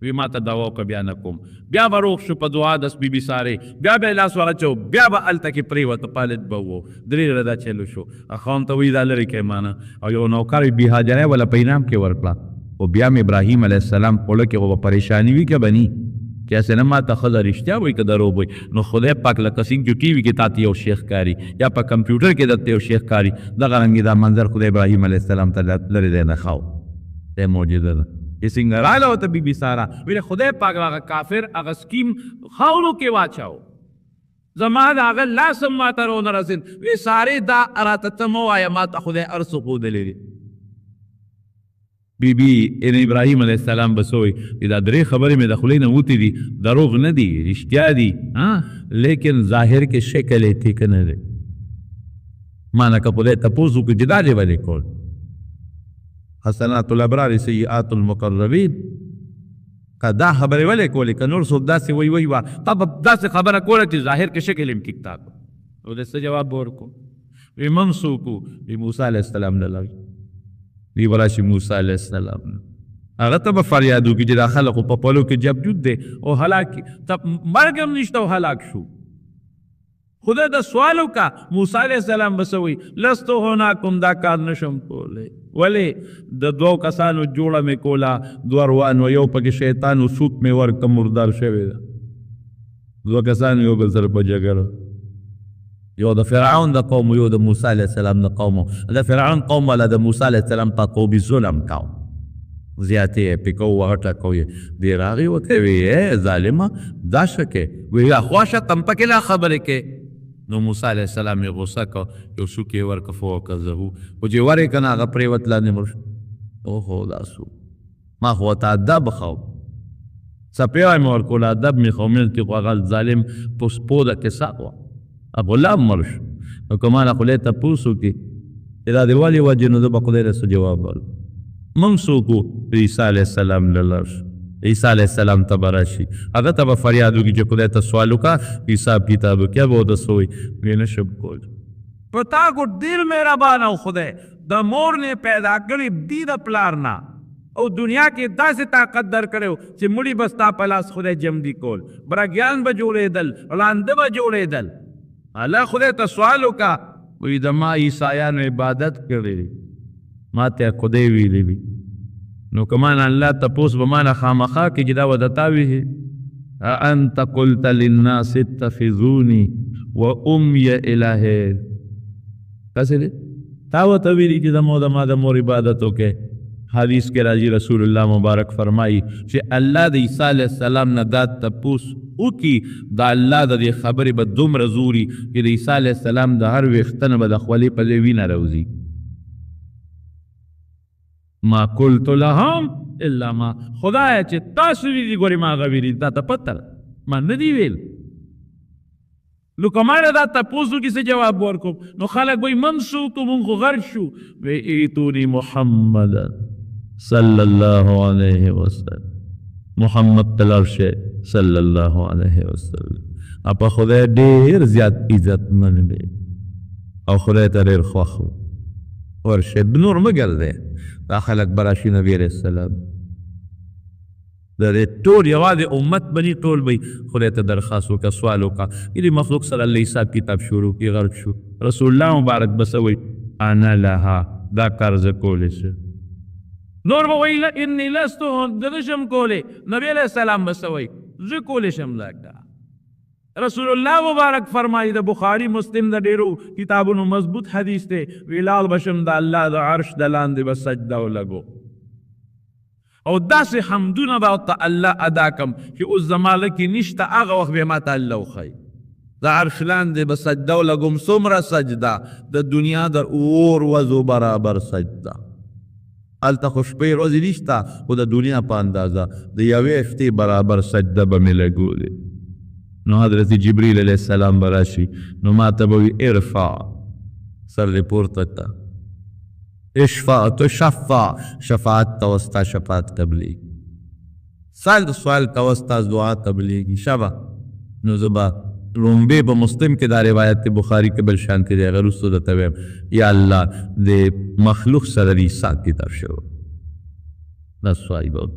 وی ما ته دوا وکړه بیا نه کوم. بیا به روغ شو په دعا دس بي بي سارې، بیا به یې لاس ور اچو، بیا به هلته کې پرېوته پالج به وو. درې ورځې دا چلو شو. اخوان ته وایي دا لرې کړئ مانه. او یو نوکر بي هاجرۍ وله په انعام کې ورکړه. خو بیا م ابراهیم علیه السلام خوله کې خو به پریشاني وي که به ني چې هسې نه ما ته ښځه رښتیا وایي که دروغ وایي. نو خدای پاک لکه څنګه چې ټي وي کې تا ته یو شیخ ښکاري یا په کمپیوټر کې درته یو شیخ ښکاري، دغه رنګې دا منظر خدای ابراهیم علیه السلام ته لرې دی نه ښاو. دی معجزه ده چې څنګه راغله ورته بي بي ساره ویل خدای پاک هغه کافر هغه سکیم خاورو کې واچاو، زما د هغه لاس هم ما ته رونه رسېد. وی سارې دا راته ته مه وایه ما ته خدای هر څه ښودلی دی. بی بی ان ابراهیم علیه السلام بسوی دا درې خبرې مې د خولې نه وتې دي، دروغ نه دي، رښتیا دي، لیکن ظاهر کې شکل یې ټیک نه دی. مانه که خدای تپوس وکړي چې دا دې ولې کول. حسنات الابرار سیئات المقربین که دا خبرې ولې کولې که نور څوک داسې وی وی وه تا به داسې خبره کوله چې ظاهر کې شکل یې ټیک ټاک او د څه جواب به ورکړو. وی من څوک وو؟ وی موسی علیه السلام نه لږ دی براشي موسی علیه السلام هغه ته به فریاد وکړي چې دا خلق په پلو کې جبجود دی او هلاک مرګ هم نشته او هلاک شو. خدای دا سوال وکړه موسی علیه السلام به څه وایي؟ لستو هناکم دا کار نشم کولی. ولې د دوو کسانو جوړه مې کوله، دوه روان و، یو پکې شیطان و سوت مې ورکړه مردار شوی ده. دوه کسانو یو بل سره په جګړه، یو د فرعون د قوم یو د موسی علیه السلام د قوم. د فرعون قوم والا د موسی علیه السلام په قومي ظلم کاو، زیاتې یې پې کو وغټه کو یې. دی راغی ورته وی ظالمه دا شه کې وی خواشه تم پکې لا خبرې کې. نو موسی علیه السلام یې غوسه کو، یو څوک یې ورکړه فوکزهو، خو چې ورې که نه هغه پرېوت لاندې مړ شو. اوهو دا سو ما خو ورته ادب ښو څپې وایي مې ورکول ادب مې خو ملکې خو هغه ظالم په سپوده کې ساق وه غلام مړ شو. نو که ما نه خدای تپوس وکړي چې دا د ولې وجې نو زه به خدای له څه جواب ورکړم. موږ څوک وو؟ عیسی علیه السلام له لاړ شو. عیسی علیه السلام ته به راشي، هغه ته به فریاد وکړي چې خدای ته سوال وکړه حساب کتاب وکړه به ورته څه وایي؟ ویې نه شم کولی. په تا کو ډېر مهربانه و خدای، د مور نه پیدا کړی دی د پلار نه او دنیا کې داسې طاقت در کړی چې مړي به ستا په لاس خدای جمدي کول، برګیان به جوړېدل، ړانده به جوړېدل. الله خدای ته سوال وکړه وایي د ما عیسایانو عبادت کړی، ما ته خدای ویلی وي. نو که ما نه الله تپوس به ما نه خامخا کړي چې دا به د تا ویلي انت قلت للناس اتخذوني و امي الهین. داسې دی تا ورته ویلي چې ما د مور عبادت وکړې. حدیث کې راځي رسول الله مبارک فرمایي چې الله د عیسی علیه السلام نه دا تپوس وکړي د الله د دې خبرې به دومره زوري چې د عیسی علیه السلام د هر ویښته نه به د خولې په ځای وینه راوځي. ما قلت لهم الا ما، خدایه چې تاسو ویلي ګورې ما هغه ویلي تا ته پته ما نه دي ویل. نو که ما نه دا تپوس وکړي څه جواب ورکوم؟ نو خلک وایي من څوک مونږ خو غر شو. وی ایتوني محمدا صلی الله علیه وسلم، محمد تلرشه صلی الله علیه وسلم. اپا خدای ډیر زیات عزت من دی او خدای ته ډیر خوښ ورشه نور مګر دی. دا خلک براشي نبی علیه السلام د دې ټول یوازې امت بني ټول به خدای ته درخواست وکړه، سوال وکړه. دې مخلوق سره الله حساب کتاب شروع کړي، غرق شو. رسول الله مبارک به څه وایي؟ انا لها، دا کار زه کولی شم. نور به وایي انی لستو، زه نشم کولی. نبی علیه السلام به څه وایي؟ زه کولی شم دا کار. رسول الله مبارک فرمایي د بخاري مسلم د ډېرو کتابونو مضبوط حدیث دی، وی لاړ بشم د الله د عرش د لاندې به سجده ولګو او داسې حمدونه به ورته الله ادا کم چې اوس زمانه کې نشته، هغه وخت به یې ماته الله وښایي. د عرش لاندې به سجده ولګم، څومره سجده؟ د دنیا د اور وزو برابر سجده. هلته خو شپې ورځې نشته، خو د دنیا په اندازه د یوې هفتې برابر سجده به مې لګولې. نو حضرت جبریل علیه السلام به راشي، نو ما ته به وي ارفع، سر دې پورته کړه، اشفع تشفع، شفاعت ته وستا شفاعت قبلیږي، سوال کوه ستا دعا قبلیږي. شبه نو زبا لومبه په مسلم کې دا روایت بخاری کې بل شانتی دی غیر رسول ته یا الله د مخلوق سره دی حساب کتاب شروع دا سوای بود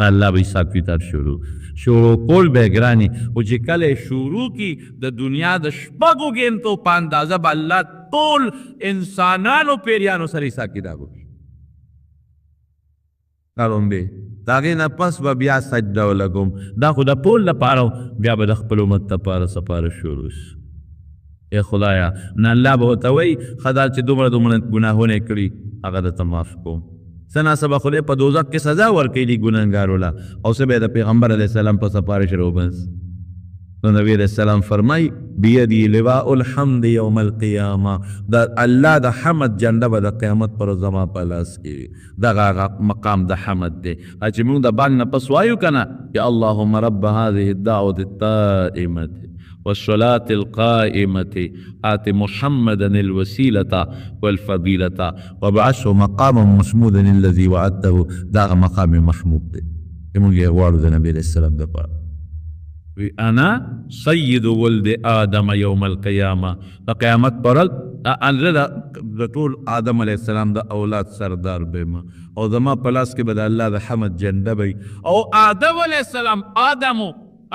الله به حساب کتاب شروع کول به ګرانی او چې کله شروع کی د دنیا د شپږو ګنټو په اندازه به الله ټول انسانانو پیریانو سره حساب کتاب وکړي لومبه د هغې نه پس به بیا سجده ولګوم دا خو د ټول لپاره بیا به د خپل امت دپاره سپاره شروع شي ای خدایا نه الله به ورته وایي ښه دا چې دومره ګناهونه یې کړي هغه درته معاف کوم څه ناڅه به خدای په دوزخ کې سزا ورکوي دي ګنهګارو له او څه به یې د پیغمبر علیه السلام په سپارش راوبنس نو نبی علیہ السلام فرمائی بیدی لواء الحمد یوم القیامہ دا اللہ دا حمد جنڈا با دا قیامت پر زمان پلاس کی دا مقام دا حمد دے اچھے مون دا باننا پسوائیو کنا یا اللہم رب هذه الدعوة التائمة والصلاة القائمة آت محمدا الوسيلة والفضيلة وبعثه مقاما محمودا الذي وعدته دا مقام محمود دے مون یہ وارد نبی علیہ السلام دا پا انا سید ولد آدم یوم القیامه دا قیامت پرل انزل دا طول آدم علیہ السلام دا اولاد سردار بیما او دما پلاس کے بدا اللہ دا حمد جنده بی او آدم علیہ السلام آدمو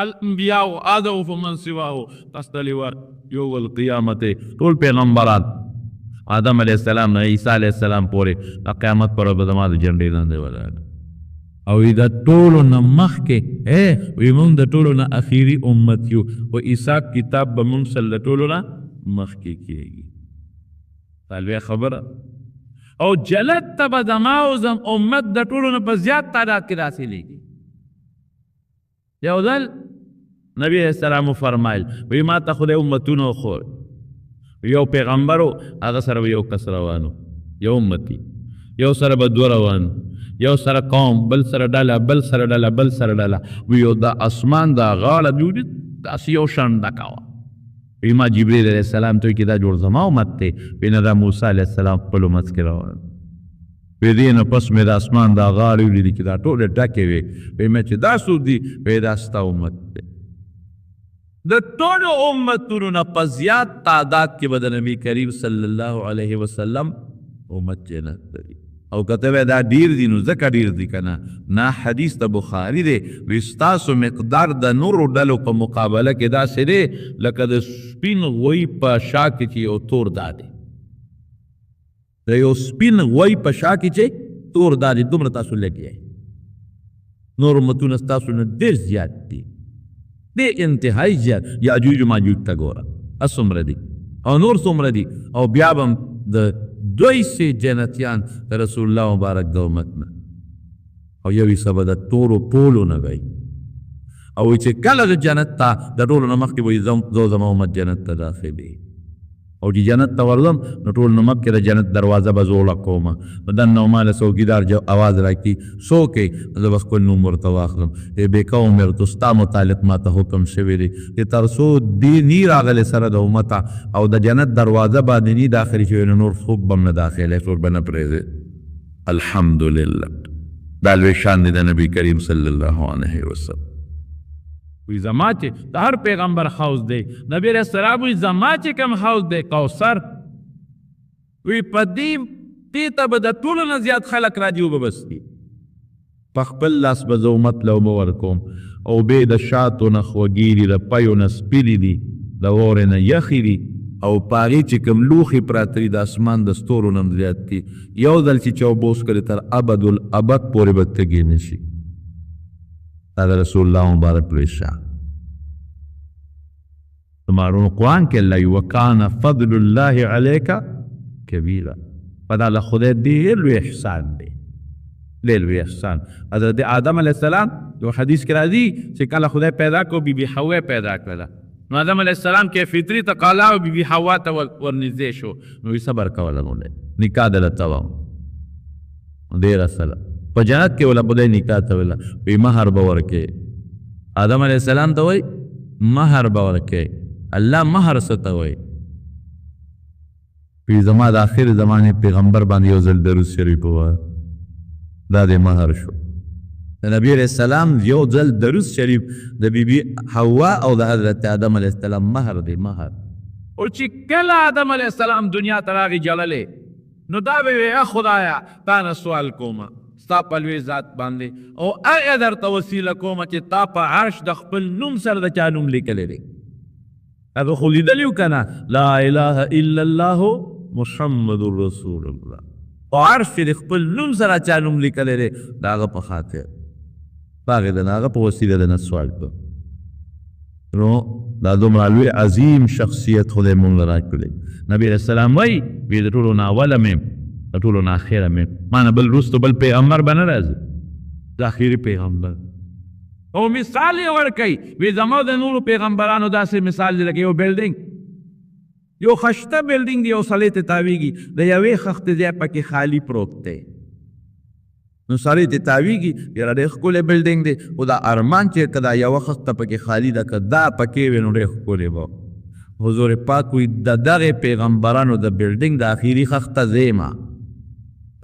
الانبیاء آدم فمن سواہو تستلیوار یوم القیامت طول پیغمبرات آدم علیہ السلام نا عیسیٰ علیہ السلام پورے دا قیامت پر بدما دا جنده لاندے والا او دا ټولو نه مخکې وی مونږ د ټولو نه اخیری امت یو او حساب کتاب به مونږ سره د ټولو نه مخکې کېږي طالبه خبره او جنت ته به زما او زم امت د ټولو نه په زیات تعداد کې راسلیږي یو ځل نبی علیہ السلام فرمایل وی ما ته خدای امتونه خور یو پیغمبرو هغه سره یو کس روانو یو امتی یو سره به دوه روانو یو سره قوم بل سره ډله بل سره ډله بل سره ډله ویو دا اسمان دا غاړه بیودي داسې یو شان ډکه وه ما جبریل علیه السلام ته چې دا جوړ زما امت دی وی نه دا موسی علیه السلام خپل امت کې روان وی دې نه پس مې د اسمان دا غاړې ولیدې چې دا ټولې ډکې وې وی مې چې دا څوک دي وی دا ستا امت دی د ټولو امتونو نه په زیات تعداد کې به د نبي کریم صلی الله علیه وسلم امت جنت دی او کتوه دا ډیر دی نو ځکه ډیر دی کنه نا حدیث ته بخاری دی وی ستاسو مقدار د نورو ډلو په مقابله کې داسې دی لکه د سپین غوی په شا کې چې یو تور دادی د یو سپین غوی په شا کې چې تور دادی دومره تاسو لګی نور امتونه ستاسو نه ډېر زیات دي ډېر انتهایی زیات یاجوج ماجوج ته ګوره څومره دي او نور څومره دي او بیا به هم د دوی سے جنتیان رسول اللہ مبارک دا امتنا او یوی سبا دا تورو پولو نگئی او چه کل دا جنت تا دا طولو نمک کی وی زو زمان امت جنت تا داخلی او جی جنت تا وردم نو طول نمک کی دا جنت دروازه بزولا کوما دن نومال سوگیدار جو آواز راکی سو کے زبس کل نمور تواخلم اے بے قوم ستا متعلق ما تا حکم شویری ای ترسو دی نیر آغل سر دا امتا او دا جنت دروازه با دینی داخلی شویر نور خوب بم نداخل ہے سور بنا پریزے الحمدللہ دالوی شان دا نبی کریم صلی اللہ علیہ وسلم وی زما چې د هر پیغمبر حوض دی نبی علیہ السلام وی زما چې کوم حوض دی کوثر وی په دې ته به د ټولو نه زیات خلک راځي وبه بس دي په خپل لاس به زه امت له اوبه ورکوم او بې د شاتو نه خوږې دي د پیو نه سپینې دي د واورې نه یخې دي او په هغې چې کوم لوښې پراته دي د اسمان د ستورو نه هم زیات دي یو ځل چې چا اوبه وڅښلې تر ابدالابد پورې به تږې نه شي هذا رسول الله مبارک لوی شان تمہارون قرآن کے اللہ وکان فضل اللہ علیکا کبیرا پدا اللہ خدا دیر لوی احسان دے لے لوی احسان حضرت آدم علیہ السلام جو حدیث کرا دی کہ اللہ خدا پیدا کو بی بی حوا پیدا کرلا نو آدم علیہ السلام کے فطری تقالا بی بی حوا تا ورنزدے شو نو صبر کولا نولے نکاح دلتاو دیر السلام پا جنت کے ولا بدے نکاح تولا وی مہر باور کے آدم علیہ السلام تو وی مہر باور کے اللہ مہر ستا وی پی زمان آخر زمان پیغمبر باندې یو ځل درود شریف ہوا دا دے مہر شو نبی علیہ السلام یو ځل درود شریف د بیبي حوا او د حضرت آدم علیہ السلام مهر دی مهر. او چې کله آدم علیہ السلام دنیا ته راغی جللې نو دا به وی خدایا تا نه سوال کوم ستا په لوی ذات باندې او هغه درته وسیله کوم چې تا په عرش د خپل نوم سره د چا نوم لیکلی دی. هغه خو لیدلی و که نه لا اله الا الله محمد رسول الله په عرش کې د خپل نوم سره چا نوم لیکلی دی د هغه په خاطر باغې د هغه په وسیله د نه سوال کړو. نو دا دومره لوی عظیم شخصیت خدای مونږ له راکړلی. نبي علیه السلام وایي وی د ټولو نه اوله مې د ټولو نه اخره مې ما نه بل وروستو بل پیغمبر به نه راځي د اخري پیغمبر. او مثال یې ورکوي وی زما د نورو پیغمبرانو داسې مثال دی لکه یو بلډینګ یو خشته بلډینګ دی یو سړی ته تاویږي د یوې خښتې ځای پکې خالي پروت دی نو سړی ته تاویږي یاره ډېر ښکلی بلډینګ دی خو دا ارمان چې که دا یوه خښته پکې خالي ده که دا پکې وي نو ډېر ښکلی به. حضور پاک وی د دغې پیغمبرانو د بلډینګ د اخري خښته زیمه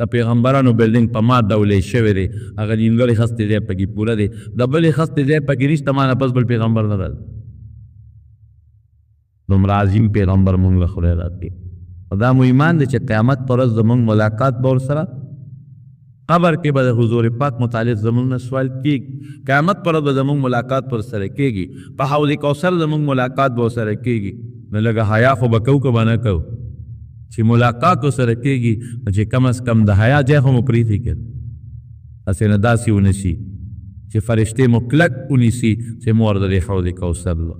د پیغمبرانو بلډینګ په ما ډولې شوی دی هغه نیمګړی خښتې ځای پکې پوره دی د بلې خښتې ځای پکې نشته ما نه پس بل پیغمبر نه راځي. دومره عظیم پیغمبر مونږ له خدای راکړي او دا مو ایمان دی چې قیامت پر ورځ زمونږ ملاقات به ورسره قبر کې به د حضور پاک متعلق زمونږ نه سوال کېږي. قیامت پر ورځ به زمونږ ملاقات پر سره کېږي. په حوض کوثر زمونږ ملاقات به ورسره کېږي. نو لږه حیا خو به کوو که به نه کوو چې ملاقات ورسره کېږي نو چې کم از کم د حیا ځای خو مو پرېښي کړي هسې نه داسې ونیسي چې فرشتې مو کلک ونیسي چې مو ورته د حوض کوثر له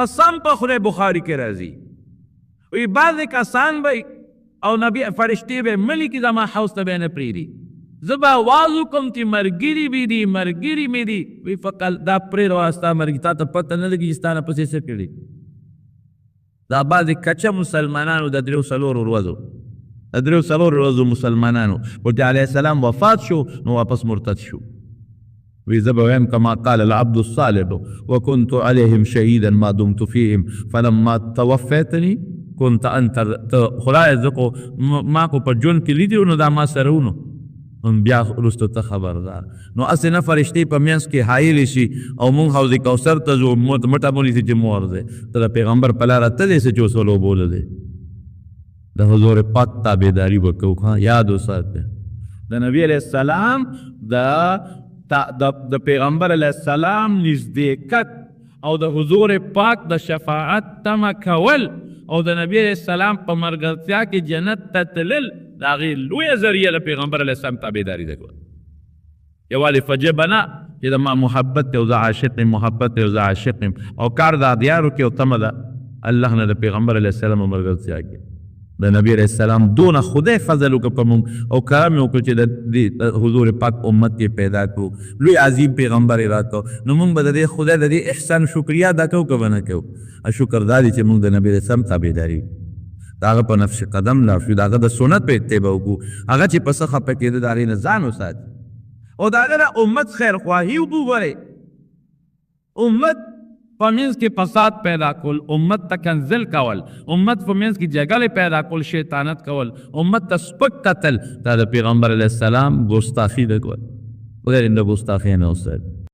قسم په خدای بخاري کې راځي وی بعضې کسان به او نبی فرشتې به ملي کې زما حوض ته به نه پرېږدي زه به آواز وکړم چې ملګري مې دي ملګري مې دي وی فقط دا پرېږده ستا مرګي تا ته پته نه لګي چې ستا نه پسې څه کړي. دا بعضې کچه مسلمانانو د درېو څلورو ورځو مسلمانانو ورته علیه السلام وفات شو نو واپس مرتد شو. وی زه به وایم کما قال العبد الصالح وكنت عليهم شهيدا ما دمت فيهم فلما توفيتني كنت انت خدای زه خو ما خو په ژوند کې لیدي نو دا ما سره ونو بیا وروسته ته خبردار نو هسې نه فرشتې په منځ کې حایلې شي او مونږ حوض کوثر ته ځو مټه مو نیسي چې مو ورځئ ته د پیغمبر په لاره ته دی څه چې اوس ولوبوله دی د حضور پاک تابعداري به کوو یاد وساتئ. د نبي علیه السلام د پیغمبر علیه السلام نزدېکت او د حضور پاک د شفاعت تمه کول او د نبی علیه السلام په ملګرتیا کې جنت ته تلل د هغې لویه ذریعه د پیغمبر علیه السلام تابعداري ده کول. یوازې فجبه نه چې د ما محبت دی او زه عاشق یم محبت دی او زه عاشق یم او کار د اغیارو کې او تمه ده الله نه د پیغمبر علیه السلام په ملګرتیا کې د نبی علیه السلام دونه خدای فضل وکړه په موږ او کرم یې وکړو چې د حضور پاک امت کې پیدا کړو لوی عظیم پیغمبر یې راکړو نو موږ به د دې خدای د دې احسان شکریا ادا کوو که به نه کوو. شکر دا دی چې موږ د نبی علیه السلام تابعداري د هغه په نفس قدم لاړ شو د هغه د سنت په اتباع وکړو هغه چې په څه خفه کېده د هغې نه ځان وساتي او د هغه نه امت خیرخواهي وګورئ. امت په منځ کې فساد پیدا کول امت ته کنزل کول امت په منځ کې جګړې پیدا کول شیطانت کول امت ته سپک قتل دا د پیغمبر علیه السلام ګستاخي ده کول بغیر د ګستاخي نه اوسه